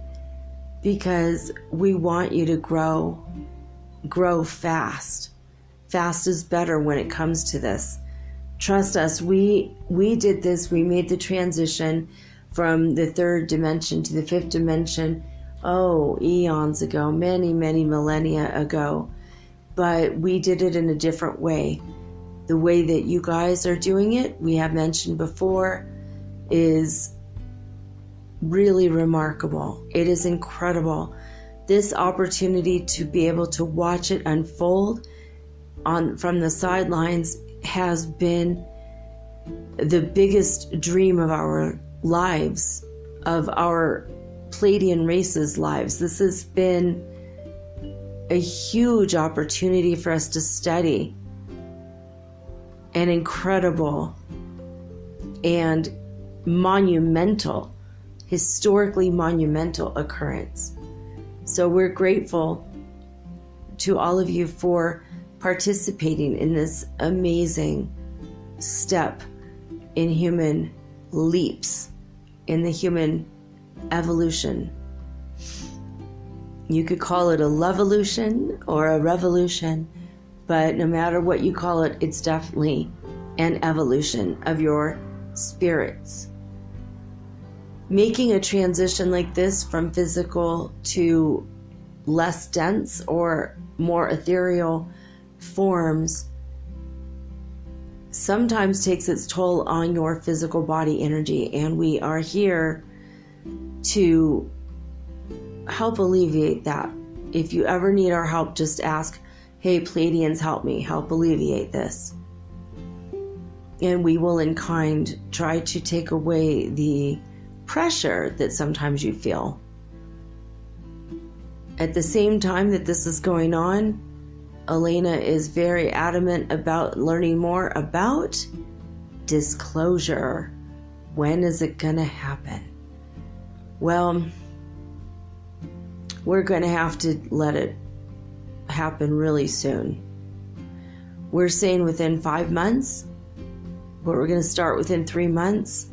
because we want you to grow fast. Fast is better when it comes to this. Trust us, we did this. We made the transition from the third dimension to the fifth dimension, eons ago, many, many millennia ago. But we did it in a different way. The way that you guys are doing it, we have mentioned before, is really remarkable. It is incredible. This opportunity to be able to watch it unfold from the sidelines has been the biggest dream of our lives, of our Pleiadian race's lives. This has been a huge opportunity for us to study an incredible and monumental, historically monumental occurrence. So we're grateful to all of you for participating in this amazing step in human leaps, in the human evolution. You could call it a lovevolution or a revolution, but no matter what you call it, it's definitely an evolution of your spirits. Making a transition like this from physical to less dense or more ethereal forms sometimes takes its toll on your physical body energy, and we are here to help alleviate that. If you ever need our help, just ask, hey, Pleiadians, help me, help alleviate this. And we will in kind try to take away the pressure that sometimes you feel. At the same time that this is going on, Elena is very adamant about learning more about disclosure. When is it going to happen? Well, we're going to have to let it happen really soon. We're saying within 5 months, but we're going to start within 3 months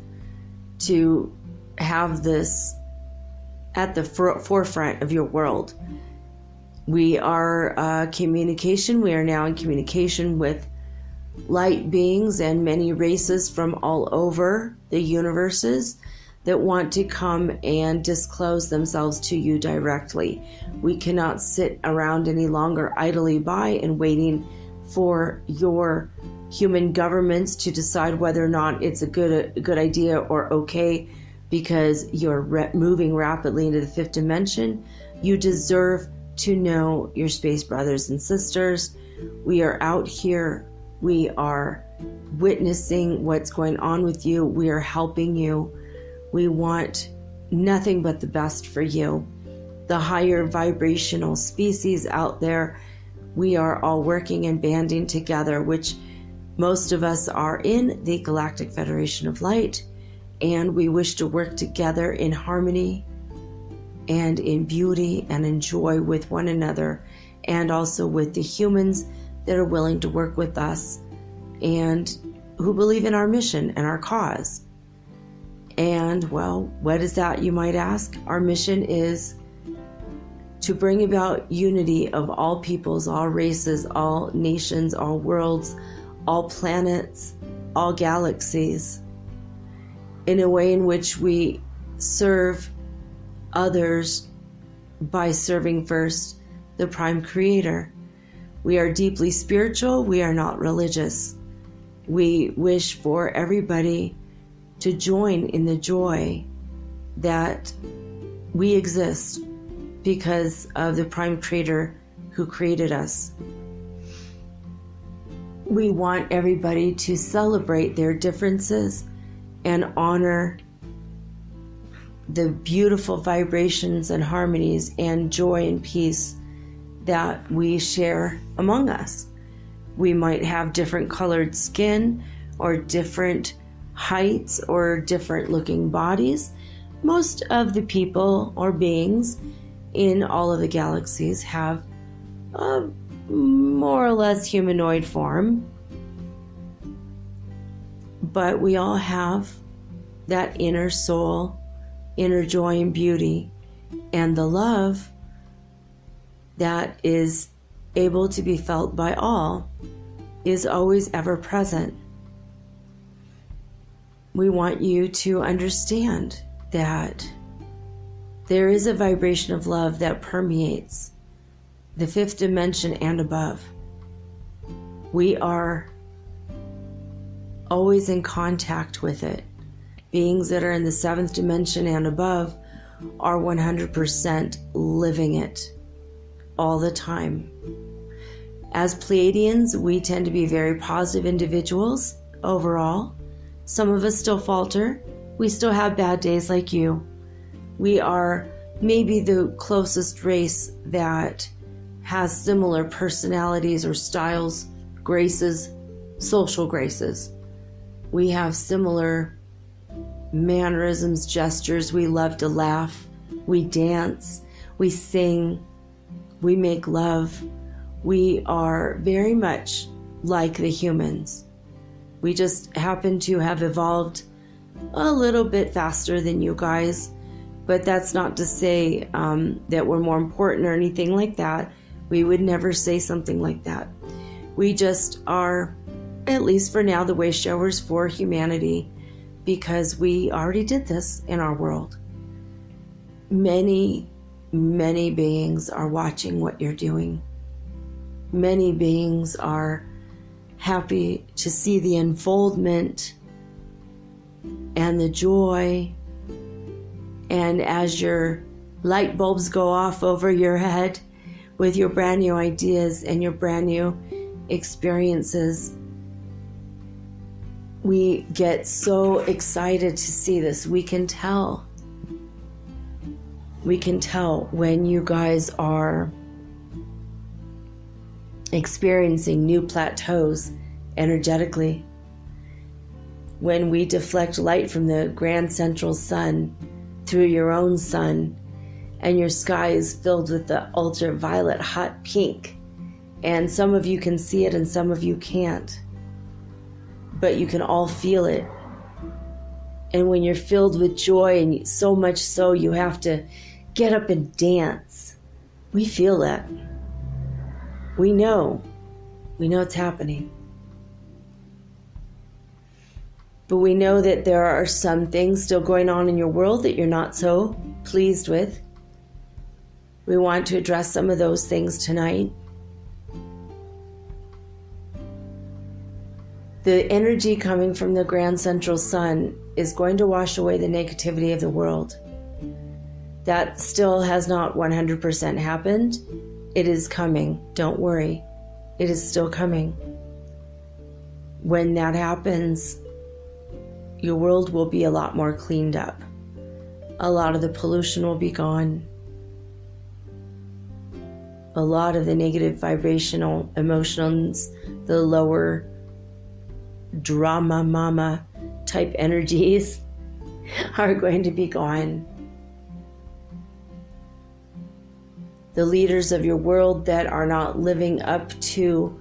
to have this at the forefront of your world. We are communication. We are now in communication with light beings and many races from all over the universes that want to come and disclose themselves to you directly. We cannot sit around any longer idly by and waiting for your human governments to decide whether or not it's a good idea or okay because you're moving rapidly into the fifth dimension. You deserve to know your space brothers and sisters. We are out here. We are witnessing what's going on with you. We are helping you. We want nothing but the best for you. The higher vibrational species out there, we are all working and banding together, which most of us are in the Galactic Federation of Light, and we wish to work together in harmony and in beauty and in joy with one another, and also with the humans that are willing to work with us and who believe in our mission and our cause. And, well, what is that, you might ask? Our mission is to bring about unity of all peoples, all races, all nations, all worlds, all planets, all galaxies, in a way in which we serve others by serving first the Prime Creator. We are deeply spiritual. We are not religious. We wish for everybody to join in the joy that we exist because of the Prime Creator who created us. We want everybody to celebrate their differences and honor the beautiful vibrations and harmonies and joy and peace that we share among us. We might have different colored skin or different heights or different looking bodies. Most of the people or beings in all of the galaxies have a more or less humanoid form, but we all have that inner soul, inner joy and beauty, and the love that is able to be felt by all is always ever present. We want you to understand that there is a vibration of love that permeates the fifth dimension and above. We are always in contact with it. Beings that are in the seventh dimension and above are 100% living it all the time. As Pleiadians, we tend to be very positive individuals overall. Some of us still falter. We still have bad days like you. We are maybe the closest race that has similar personalities or styles, graces, social graces. We have similar mannerisms, gestures. We love to laugh. We dance. We sing. We make love. We are very much like the humans. We just happen to have evolved a little bit faster than you guys, but that's not to say that we're more important or anything like that. We would never say something like that. We just are, at least for now, the way showers for humanity, because we already did this in our world. Many, many beings are watching what you're doing. Many beings are happy to see the unfoldment and the joy. And as your light bulbs go off over your head with your brand new ideas and your brand new experiences, we get so excited to see this. We can tell. We can tell when you guys are experiencing new plateaus energetically. When we deflect light from the grand central sun through your own sun, and your sky is filled with the ultraviolet hot pink, and some of you can see it and some of you can't, but you can all feel it. And when you're filled with joy, and so much so you have to get up and dance, we feel that. We know it's happening. But we know that there are some things still going on in your world that you're not so pleased with. We want to address some of those things tonight. The energy coming from the grand central sun is going to wash away the negativity of the world. That still has not 100% happened. It is coming. Don't worry. It is still coming. When that happens, your world will be a lot more cleaned up. A lot of the pollution will be gone. A lot of the negative vibrational emotions, the lower drama mama type energies are going to be gone. The leaders of your world that are not living up to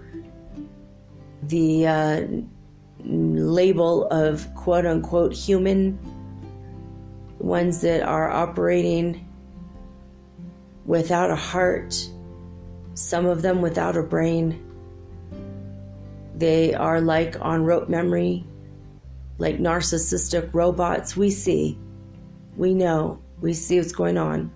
the label of quote unquote human, ones that are operating without a heart, some of them without a brain. They are like on rote memory, like narcissistic robots. We see, we know, we see what's going on.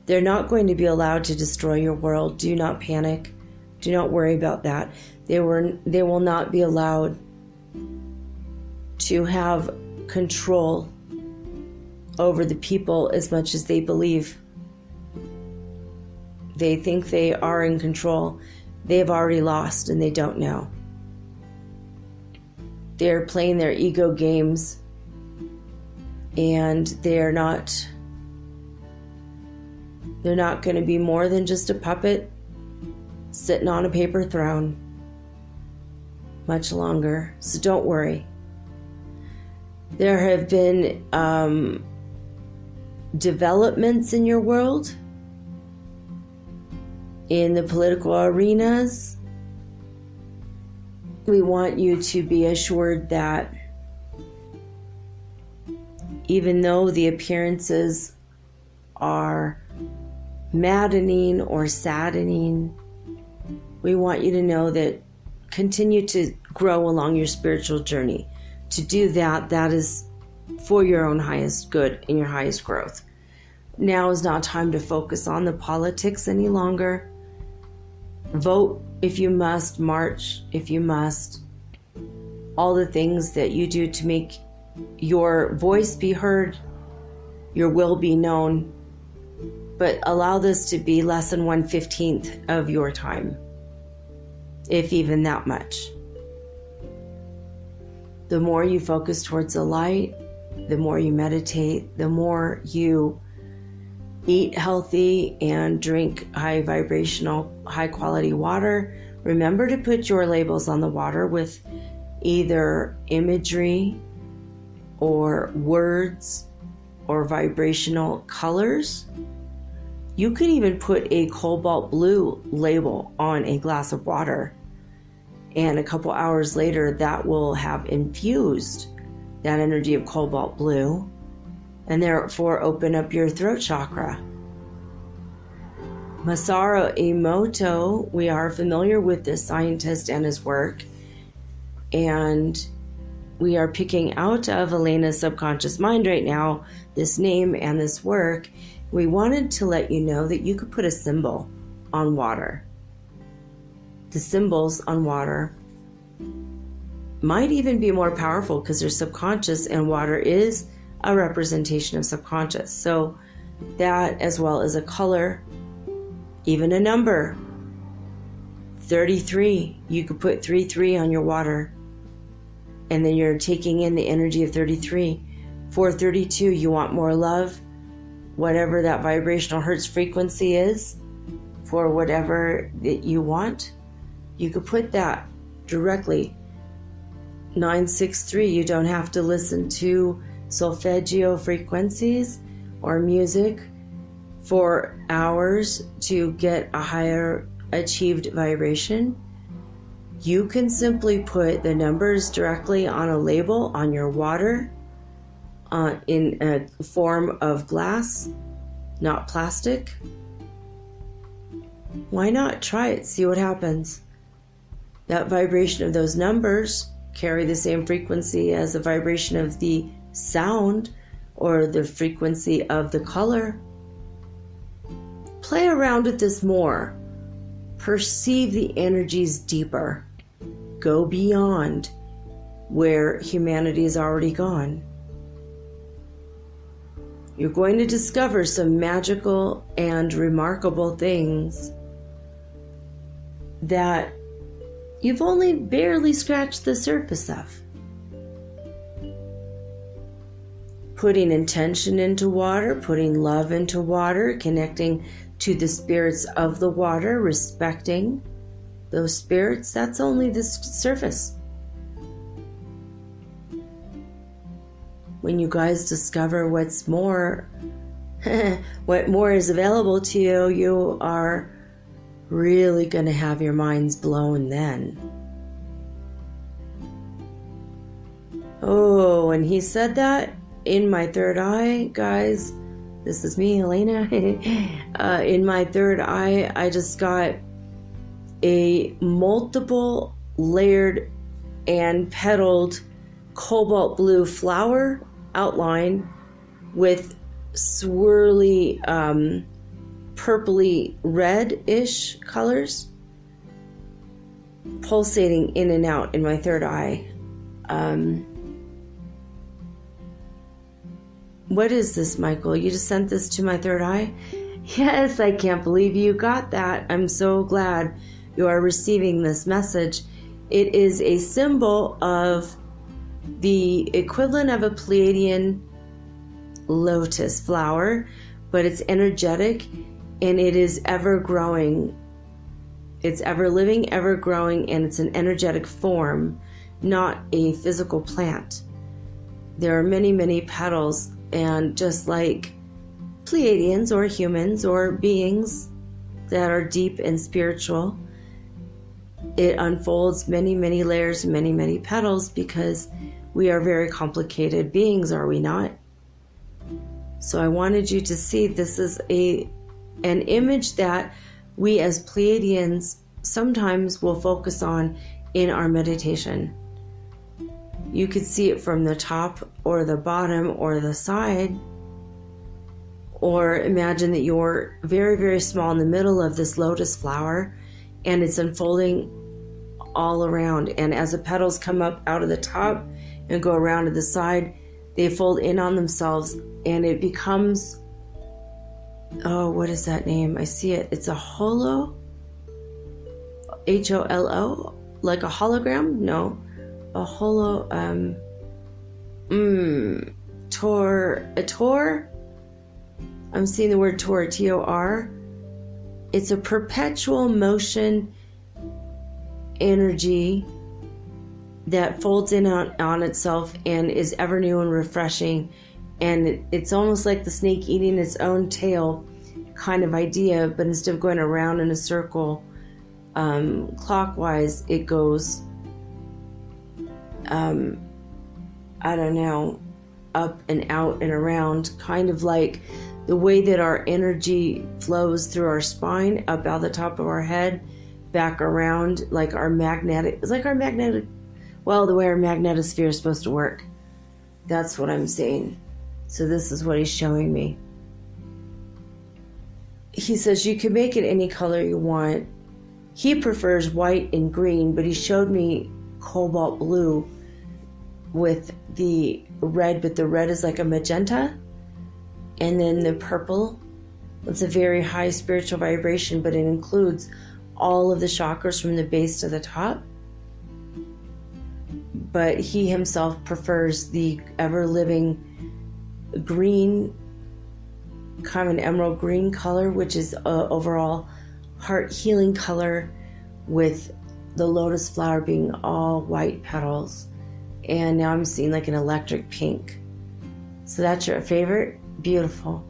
They're not going to be allowed to destroy your world. Do not panic. Do not worry about that. They will not be allowed to have control over the people as much as they believe. They think they are in control. They have already lost and they don't know. They're playing their ego games And they're not going to be more than just a puppet sitting on a paper throne much longer. So don't worry. There have been developments in your world, in the political arenas. We want you to be assured that even though the appearances are maddening or saddening, we want you to know that continue to grow along your spiritual journey. To do that, that is for your own highest good and your highest growth. Now is not time to focus on the politics any longer. Vote if you must, march if you must. All the things that you do to make your voice be heard, your will be known, but allow this to be less than 1/15 of your time, if even that much. The more you focus towards the light, the more you meditate, the more you eat healthy and drink high vibrational, high quality water. Remember to put your labels on the water with either imagery or words or vibrational colors. You could even put a cobalt blue label on a glass of water, and a couple hours later that will have infused that energy of cobalt blue, and therefore open up your throat chakra. Masaru Emoto, we are familiar with this scientist and his work, and we are picking out of Elena's subconscious mind right now this name and this work. We wanted to let you know that you could put a symbol on water. The symbols on water might even be more powerful because they're subconscious, and water is a representation of subconscious. So that, as well as a color, even a number. 33, you could put 33 on your water, and then you're taking in the energy of 33. For 32, you want more love, whatever that vibrational hertz frequency is, for whatever that you want, you could put that directly. 963, you don't have to listen to solfeggio frequencies or music for hours to get a higher achieved vibration. You can simply put the numbers directly on a label on your water in a form of glass, not plastic. Why not try it? See what happens. That vibration of those numbers carry the same frequency as the vibration of the sound or the frequency of the color. Play around with this more. Perceive the energies deeper. Go beyond where humanity has already gone. You're going to discover some magical and remarkable things that you've only barely scratched the surface of. Putting intention into water, putting love into water, connecting to the spirits of the water, respecting those spirits, that's only the surface. When you guys discover what's more, what more is available to you, you are really going to have your minds blown then. Oh, and he said that in my third eye, guys. This is me, Elena. In my third eye, I just got a multiple layered and petaled cobalt blue flower outline with swirly purpley red-ish colors pulsating in and out in my third eye. What is this, Michael? You just sent this to my third eye? Yes, I can't believe you got that. I'm so glad you are receiving this message. It is a symbol of the equivalent of a Pleiadian lotus flower, but it's energetic and it is ever growing. It's ever living, ever growing, and it's an energetic form, not a physical plant. There are many, many petals, and just like Pleiadians or humans or beings that are deep and spiritual, it unfolds many, many layers, many, many petals, because we are very complicated beings, are we not? So I wanted you to see this is an image that we as Pleiadians sometimes will focus on in our meditation. You could see it from the top or the bottom or the side, or imagine that you're very, very small in the middle of this lotus flower and it's unfolding all around. And as the petals come up out of the top and go around to the side, they fold in on themselves and it becomes, oh, what is that name? I see it. It's a holo, H-O-L-O, like a hologram? No, a holo, a tor. I'm seeing the word tor, T-O-R. It's a perpetual motion energy that folds in on itself and is ever new and refreshing. And it's almost like the snake eating its own tail kind of idea, but instead of going around in a circle clockwise, it goes, I don't know, up and out and around, kind of like the way that our energy flows through our spine, up out the top of our head, back around, like our magnetic, it's like our magnetic, well, the way our magnetosphere is supposed to work. That's what I'm saying. So this is what he's showing me. He says you can make it any color you want. He prefers white and green, but he showed me cobalt blue with the red, but the red is like a magenta. And then the purple, it's a very high spiritual vibration, but it includes all of the chakras from the base to the top. But he himself prefers the ever-living green, kind of an emerald green color, which is overall heart healing color, with the lotus flower being all white petals. And now I'm seeing like an electric pink. So that's your favorite? Beautiful.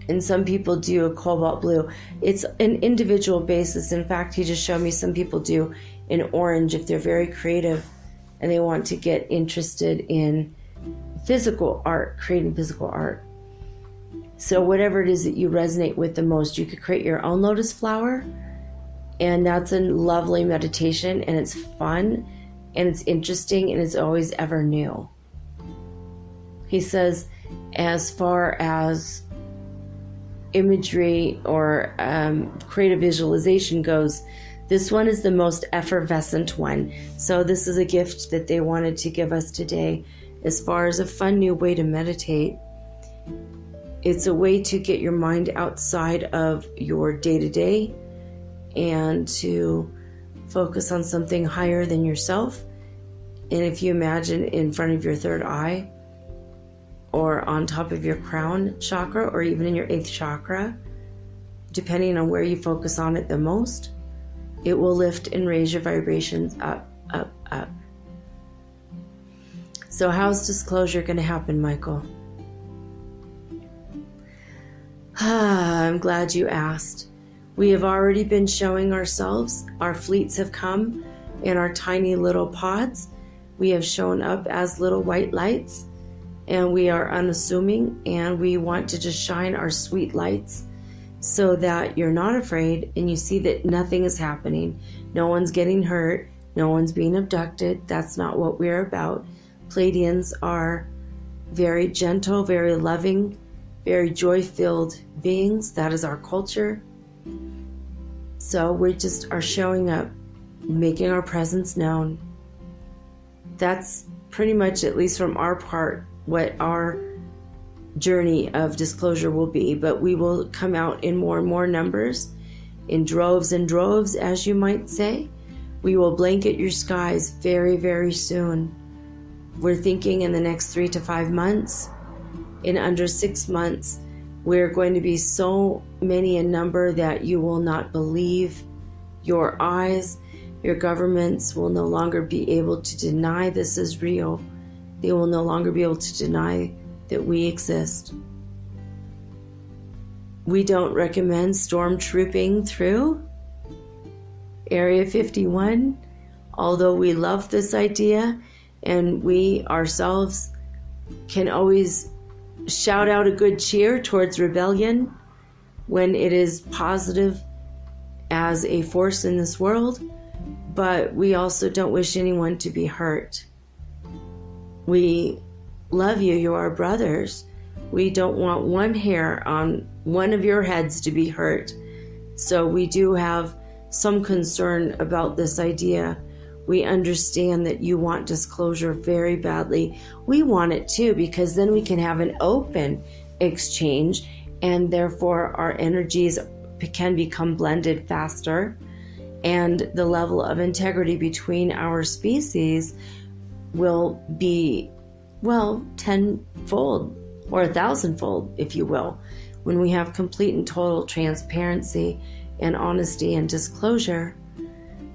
And some people do a cobalt blue. It's an individual basis. In fact, he just showed me some people do an orange if they're very creative and they want to get interested in physical art, creating physical art. So whatever it is that you resonate with the most, you could create your own lotus flower, and that's a lovely meditation, and it's fun and it's interesting and it's always ever new. He says, as far as imagery or creative visualization goes, this one is the most effervescent one. So this is a gift that they wanted to give us today as far as a fun new way to meditate. It's a way to get your mind outside of your day-to-day and to focus on something higher than yourself. And if you imagine in front of your third eye, or on top of your crown chakra, or even in your 8th chakra, depending on where you focus on it the most, it will lift and raise your vibrations up, up, up. So how's disclosure going to happen, Michael? I'm glad you asked. We have already been showing ourselves. Our fleets have come in our tiny little pods. We have shown up as little white lights, and we are unassuming, and we want to just shine our sweet lights so that you're not afraid and you see that nothing is happening. No one's getting hurt. No one's being abducted. That's not what we're about. Pleiadians are very gentle, very loving, very joy-filled beings. That is our culture. So we just are showing up, making our presence known. That's pretty much, at least from our part, what our journey of disclosure will be. But we will come out in more and more numbers, in droves and droves, as you might say. We will blanket your skies very, very soon. We're thinking in the next 3 to 5 months, in under 6 months. We're going to be so many in number that you will not believe your eyes. Your governments will no longer be able to deny this is real. They will no longer be able to deny that we exist. We don't recommend stormtrooping through Area 51, although we love this idea, and we ourselves can always shout out a good cheer towards rebellion when it is positive as a force in this world, but we also don't wish anyone to be hurt. We love you, you are brothers. We don't want one hair on one of your heads to be hurt. So we do have some concern about this idea. We understand that you want disclosure very badly. We want it too, because then we can have an open exchange, and therefore our energies can become blended faster, and the level of integrity between our species will be, well, tenfold or 1,000-fold, if you will, when we have complete and total transparency and honesty and disclosure.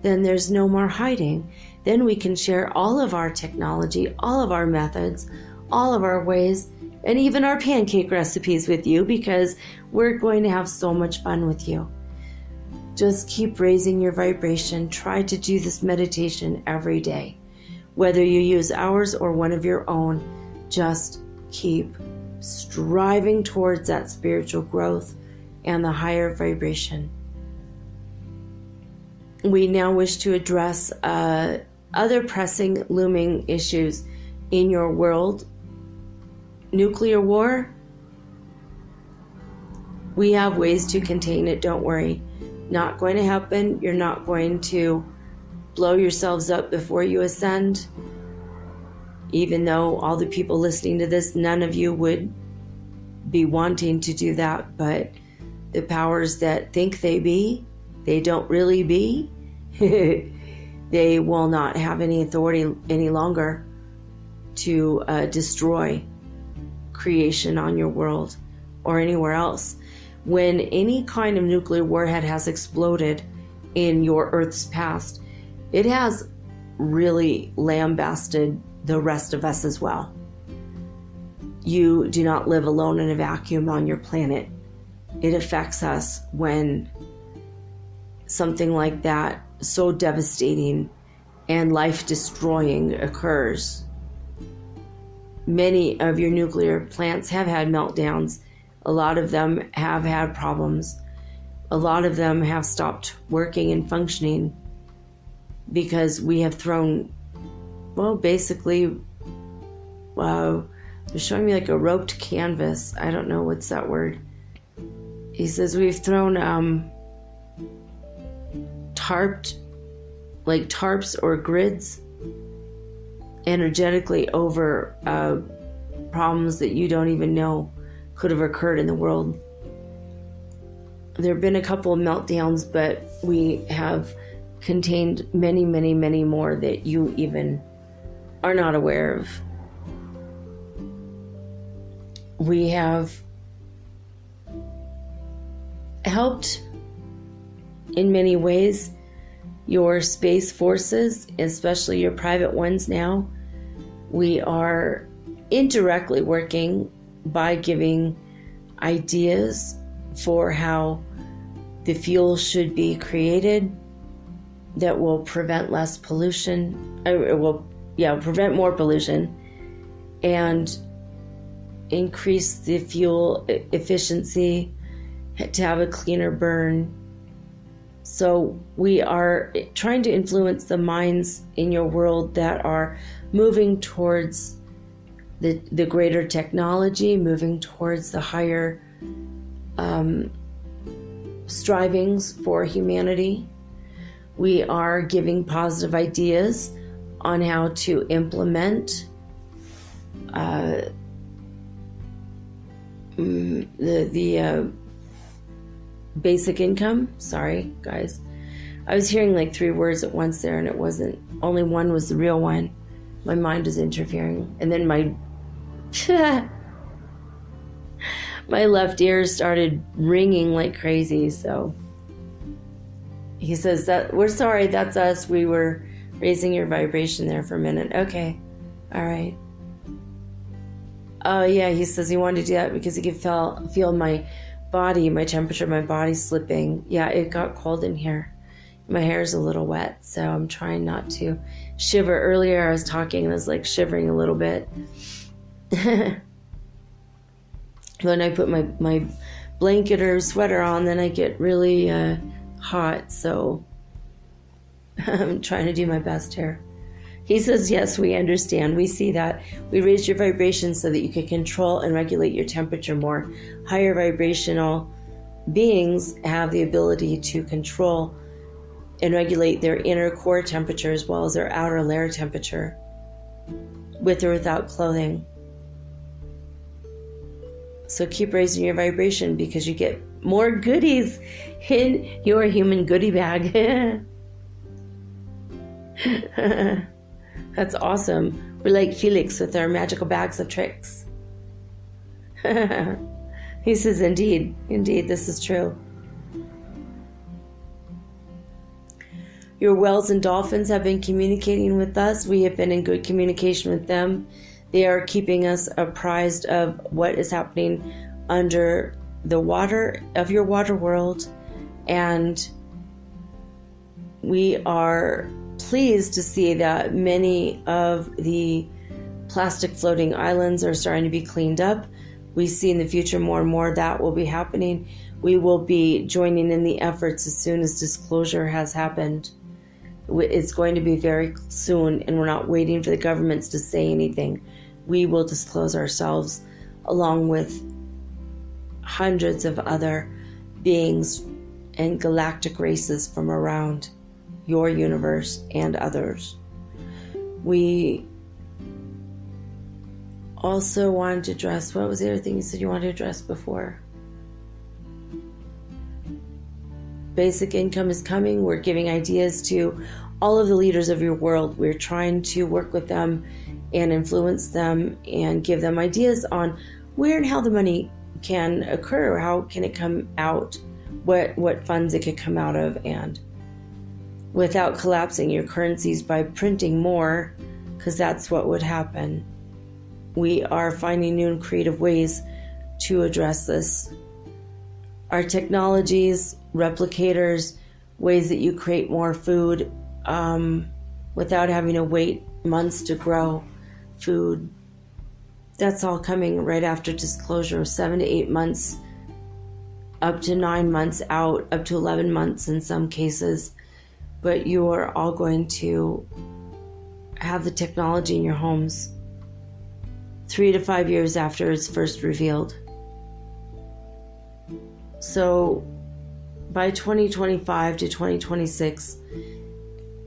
Then there's no more hiding. Then we can share all of our technology, all of our methods, all of our ways, and even our pancake recipes with you, because we're going to have so much fun with you. Just keep raising your vibration. Try to do this meditation every day. Whether you use ours or one of your own, just keep striving towards that spiritual growth and the higher vibration. We now wish to address other pressing, looming issues in your world. Nuclear war, we have ways to contain it, don't worry. Not going to happen. You're not going to blow yourselves up before you ascend. Even though all the people listening to this, none of you would be wanting to do that, but the powers that think they be, they don't really be. They will not have any authority any longer to destroy creation on your world or anywhere else. When any kind of nuclear warhead has exploded in your Earth's past, it has really lambasted the rest of us as well. You do not live alone in a vacuum on your planet. It affects us when something like that, so devastating and life-destroying, occurs. Many of your nuclear plants have had meltdowns. A lot of them have had problems. A lot of them have stopped working and functioning because we have thrown, well, basically, they're showing me like a roped canvas. I don't know what's that word. He says we've thrown tarps or grids energetically over problems that you don't even know could have occurred in the world. There have been a couple of meltdowns, but we have contained many, many, many more that you even are not aware of. We have helped in many ways your space forces, especially your private ones now. We are indirectly working by giving ideas for how the fuel should be created that will prevent less pollution. Prevent more pollution and increase the fuel efficiency to have a cleaner burn. So we are trying to influence the minds in your world that are moving towards the greater technology, moving towards the higher strivings for humanity. We are giving positive ideas on how to implement the basic income. Sorry, guys. I was hearing like 3 words at once there, and it wasn't. Only one was the real one. My mind is interfering. And then My left ear started ringing like crazy, so he says that we're sorry, that's us. We were raising your vibration there for a minute. Okay. All right. Oh yeah, he says he wanted to do that because he could feel my body, my temperature, my body slipping. Yeah, it got cold in here. My hair's a little wet, so I'm trying not to shiver. Earlier I was talking and I was like shivering a little bit. When I put my blanket or sweater on, then I get really hot, so I'm trying to do my best here. He says, yes, we understand. We see that. We raised your vibration so that you can control and regulate your temperature more. Higher vibrational beings have the ability to control and regulate their inner core temperature as well as their outer layer temperature, with or without clothing. So keep raising your vibration because you get more goodies in your human goodie bag. That's awesome. We're like Felix with our magical bags of tricks. He says, indeed, this is true. Your whales and dolphins have been communicating with us. We have been in good communication with them. They are keeping us apprised of what is happening under the water of your water world. And we are pleased to see that many of the plastic floating islands are starting to be cleaned up. We see in the future more and more that will be happening. We will be joining in the efforts as soon as disclosure has happened. It's going to be very soon, and we're not waiting for the governments to say anything. We will disclose ourselves along with hundreds of other beings and galactic races from around your universe and others. We also wanted to address, what was the other thing you said you wanted to address before? Basic income is coming. We're giving ideas to all of the leaders of your world. We're trying to work with them and influence them and give them ideas on where and how the money can occur, how can it come out, what funds it could come out of, and without collapsing your currencies by printing more, because that's what would happen. We are finding new and creative ways to address this. Our technologies, replicators, ways that you create more food without having to wait months to grow food. That's all coming right after disclosure, 7 to 8 months, up to 9 months out, up to 11 months in some cases. But you are all going to have the technology in your homes 3 to 5 years after it's first revealed. So by 2025 to 2026,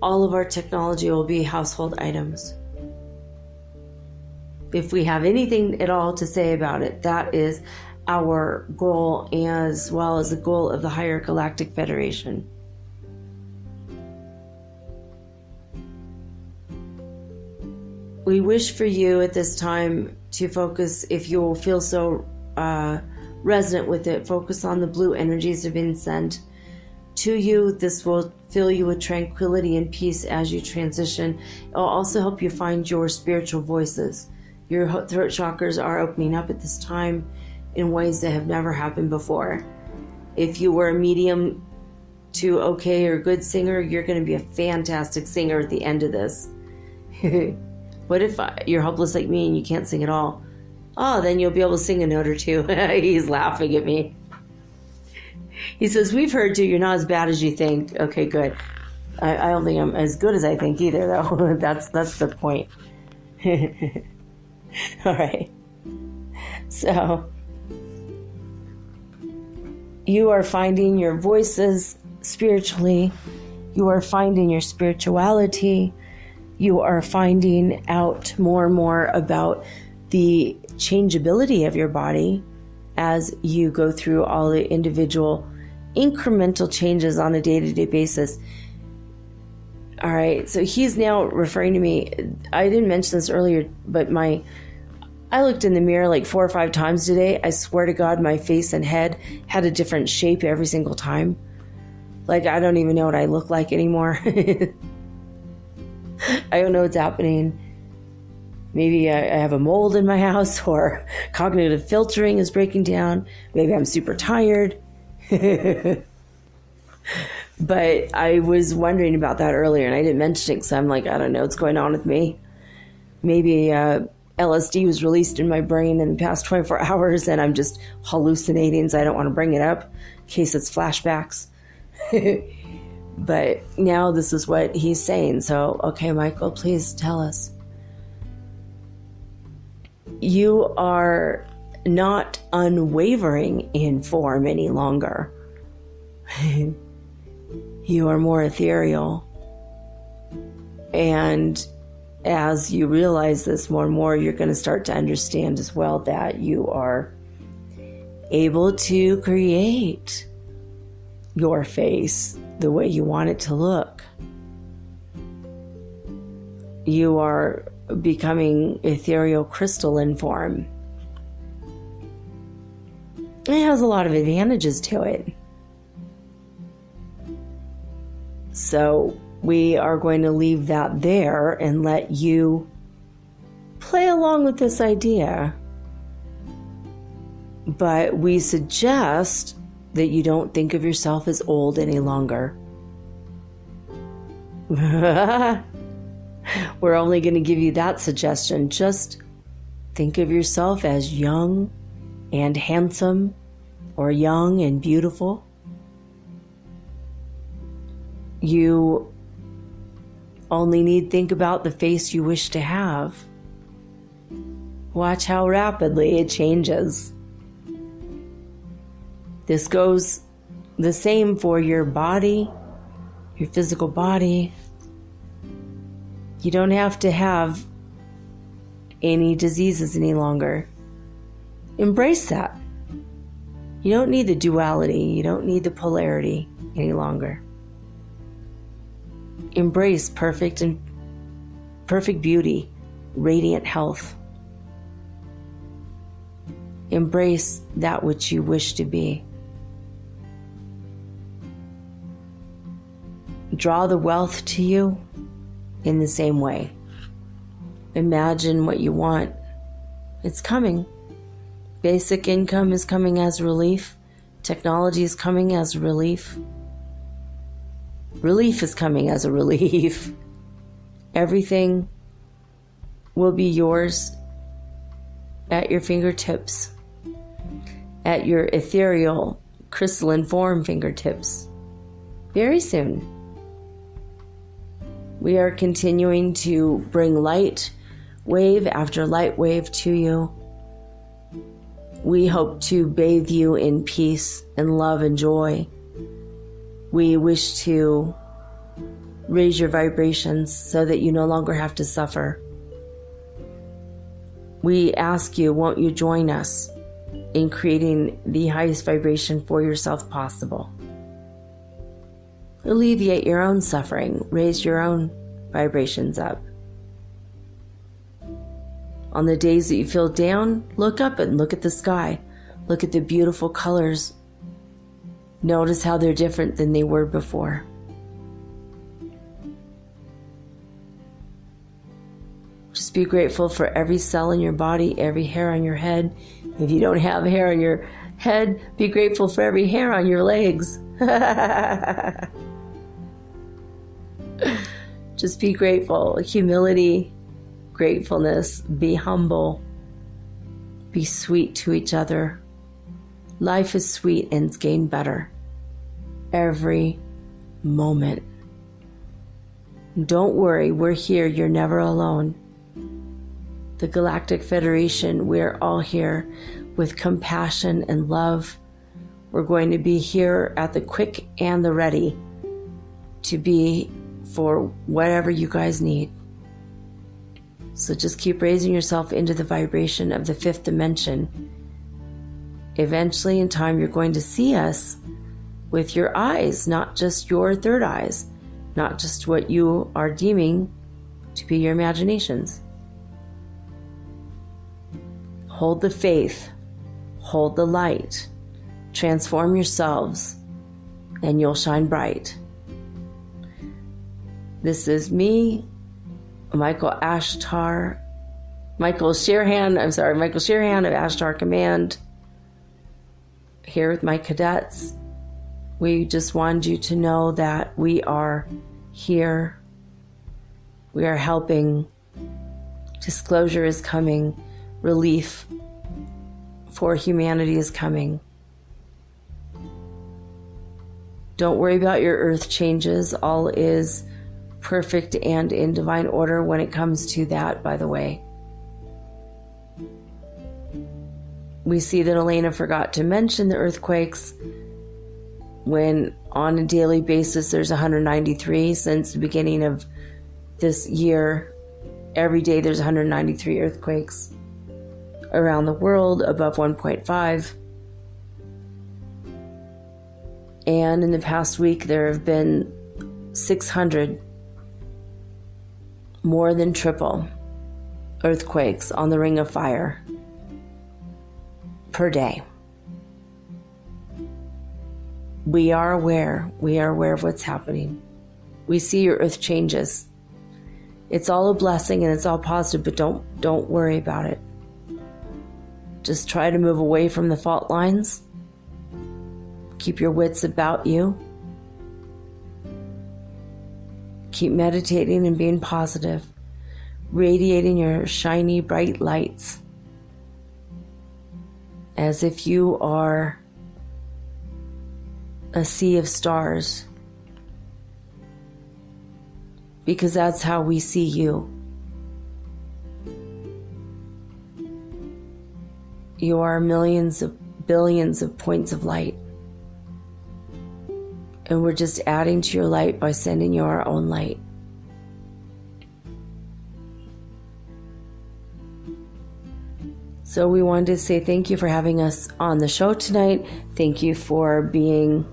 all of our technology will be household items. If we have anything at all to say about it, that is our goal, as well as the goal of the higher galactic federation. We wish for you at this time to focus, if you will feel so resonant with it, focus on the blue energies that have been sent to you. This will fill you with tranquility and peace as you transition. It will also help you find your spiritual voices. Your throat chakras are opening up at this time in ways that have never happened before. If you were a medium to okay or good singer, you're going to be a fantastic singer at the end of this. What if you're hopeless like me and you can't sing at all? Oh, then you'll be able to sing a note or two. He's laughing at me. He says, we've heard you. You're not as bad as you think. Okay, good. I don't think I'm as good as I think either, though. That's the point. All right. So, you are finding your voices spiritually. You are finding your spirituality. You are finding out more and more about the changeability of your body as you go through all the individual incremental changes on a day-to-day basis. All right, so he's now referring to me. I didn't mention this earlier, but I looked in the mirror like 4 or 5 times today. I swear to God, my face and head had a different shape every single time. Like, I don't even know what I look like anymore. I don't know what's happening. Maybe I have a mold in my house, or cognitive filtering is breaking down. Maybe I'm super tired. But I was wondering about that earlier, and I didn't mention it because I'm like, I don't know what's going on with me. Maybe LSD was released in my brain in the past 24 hours, and I'm just hallucinating, so I don't want to bring it up in case it's flashbacks. But now this is what he's saying. So, okay, Michael, please tell us. You are not unwavering in form any longer. You are more ethereal. And as you realize this more and more, you're going to start to understand as well that you are able to create your face the way you want it to look. You are becoming ethereal crystalline form. It has a lot of advantages to it. So we are going to leave that there and let you play along with this idea. But we suggest that you don't think of yourself as old any longer. We're only going to give you that suggestion. Just think of yourself as young and handsome, or young and beautiful. You only need think about the face you wish to have. Watch how rapidly it changes. This goes the same for your body, your physical body. You don't have to have any diseases any longer. Embrace that. You don't need the duality. You don't need the polarity any longer. Embrace perfect beauty, radiant health. Embrace that which you wish to be. Draw the wealth to you in the same way. Imagine what you want. It's coming. Basic income is coming as relief. Technology is coming as relief. Relief is coming as a relief. Everything will be yours at your fingertips, at your ethereal, crystalline form fingertips, very soon. We are continuing to bring light wave after light wave to you. We hope to bathe you in peace and love and joy. We wish to raise your vibrations so that you no longer have to suffer. We ask you, won't you join us in creating the highest vibration for yourself possible? Alleviate your own suffering. Raise your own vibrations up. On the days that you feel down, look up and look at the sky. Look at the beautiful colors. Notice how they're different than they were before. Just be grateful for every cell in your body, every hair on your head. If you don't have hair on your head, be grateful for every hair on your legs. Just be grateful. Humility, gratefulness, be humble. Be sweet to each other. Life is sweet and it's getting better every moment. Don't worry, we're here. You're never alone. The Galactic Federation, we're all here with compassion and love. We're going to be here at the quick and the ready to be for whatever you guys need. So just keep raising yourself into the vibration of the 5th dimension. Eventually in time, you're going to see us with your eyes, not just your third eyes, not just what you are deeming to be your imaginations. Hold the faith. Hold the light. Transform yourselves, and you'll shine bright. This is me, Michael Sherhan of Ashtar Command, here with my cadets. We just wanted you to know that we are here. We are helping. Disclosure is coming. Relief for humanity is coming. Don't worry about your earth changes. All is perfect and in divine order when it comes to that, by the way. We see that Elena forgot to mention the earthquakes when on a daily basis there's 193 since the beginning of this year. Every day there's 193 earthquakes around the world above 1.5. And in the past week there have been 600, more than triple, earthquakes on the Ring of Fire per day. We are aware of what's happening. We see your earth changes. It's all a blessing and it's all positive, but don't worry about it. Just try to move away from the fault lines. Keep your wits about you. Keep meditating and being positive, radiating your shiny, bright lights as if you are a sea of stars, because that's how we see you. You are millions of billions of points of light. And we're just adding to your light by sending you our own light. So we wanted to say thank you for having us on the show tonight. Thank you for being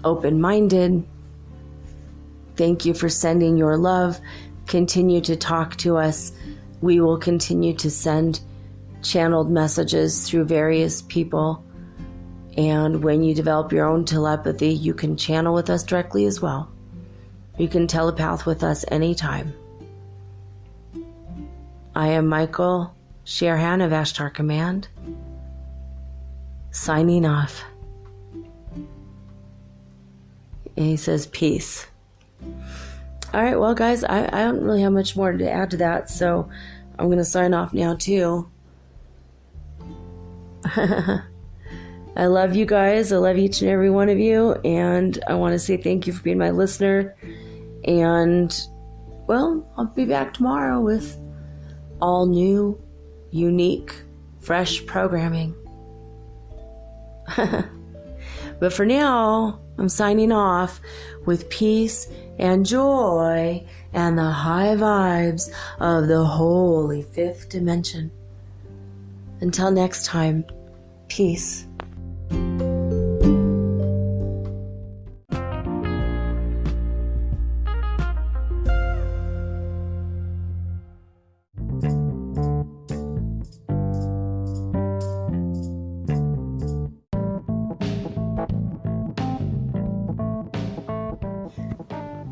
open-minded. Thank you for sending your love. Continue to talk to us. We will continue to send channeled messages through various people. And when you develop your own telepathy, you can channel with us directly as well. You can telepath with us anytime. I am Michael Sherhan of Ashtar Command, signing off. And he says, peace. All right, well, guys, I don't really have much more to add to that, so I'm going to sign off now, too. I love you guys. I love each and every one of you. And I want to say thank you for being my listener. And, well, I'll be back tomorrow with all new, unique, fresh programming. But for now, I'm signing off with peace and joy and the high vibes of the holy fifth dimension. Until next time, peace.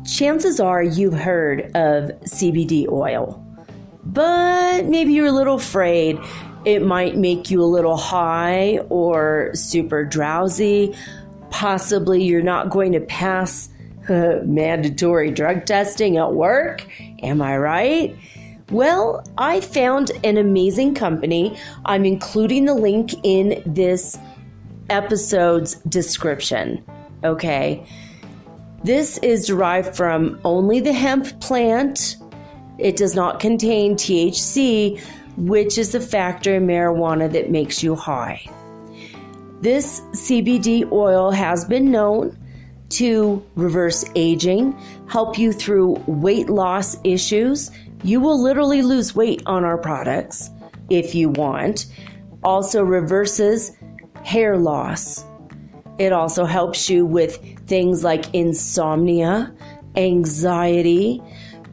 Chances are you've heard of CBD oil, but maybe you're a little afraid it might make you a little high or super drowsy. Possibly you're not going to pass mandatory drug testing at work. Am I right? Well, I found an amazing company. I'm including the link in this episode's description. Okay. This is derived from only the hemp plant. It does not contain THC, which is the factor in marijuana that makes you high. This CBD oil has been known to reverse aging, help you through weight loss issues. You will literally lose weight on our products if you want. Also reverses hair loss. It also helps you with things like insomnia, anxiety,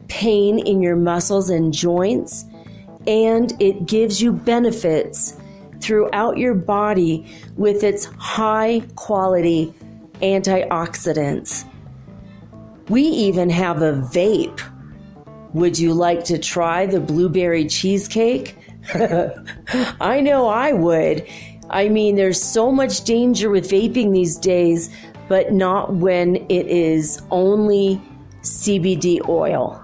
pain in your muscles and joints. and it gives you benefits throughout your body with its high quality antioxidants. We even have a vape. Would you like to try the blueberry cheesecake? I know I would. I mean, there's so much danger with vaping these days, but not when it is only CBD oil.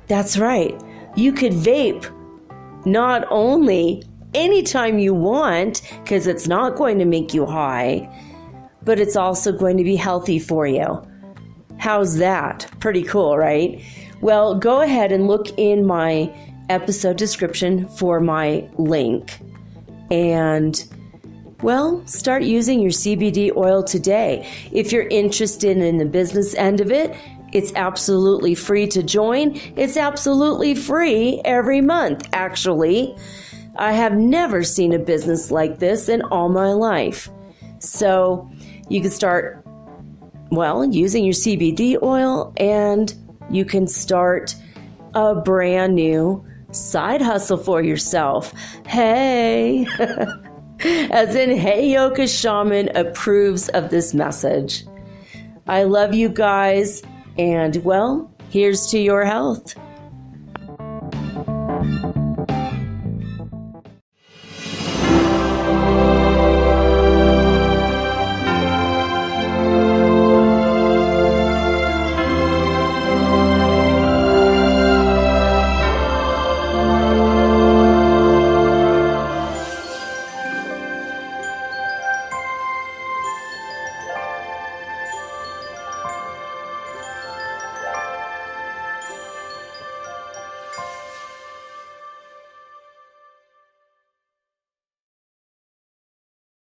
That's right. You could vape not only anytime you want, because it's not going to make you high, but it's also going to be healthy for you. How's that? Pretty cool, right? Well, go ahead and look in my episode description for my link. And, well, start using your CBD oil today. If you're interested in the business end of it, it's absolutely free to join. It's absolutely free every month, actually. I have never seen a business like this in all my life. So you can start, well, using your CBD oil, and you can start a brand new side hustle for yourself. Hey, as in, hey, Yoga Shaman approves of this message. I love you guys, and well, here's to your health.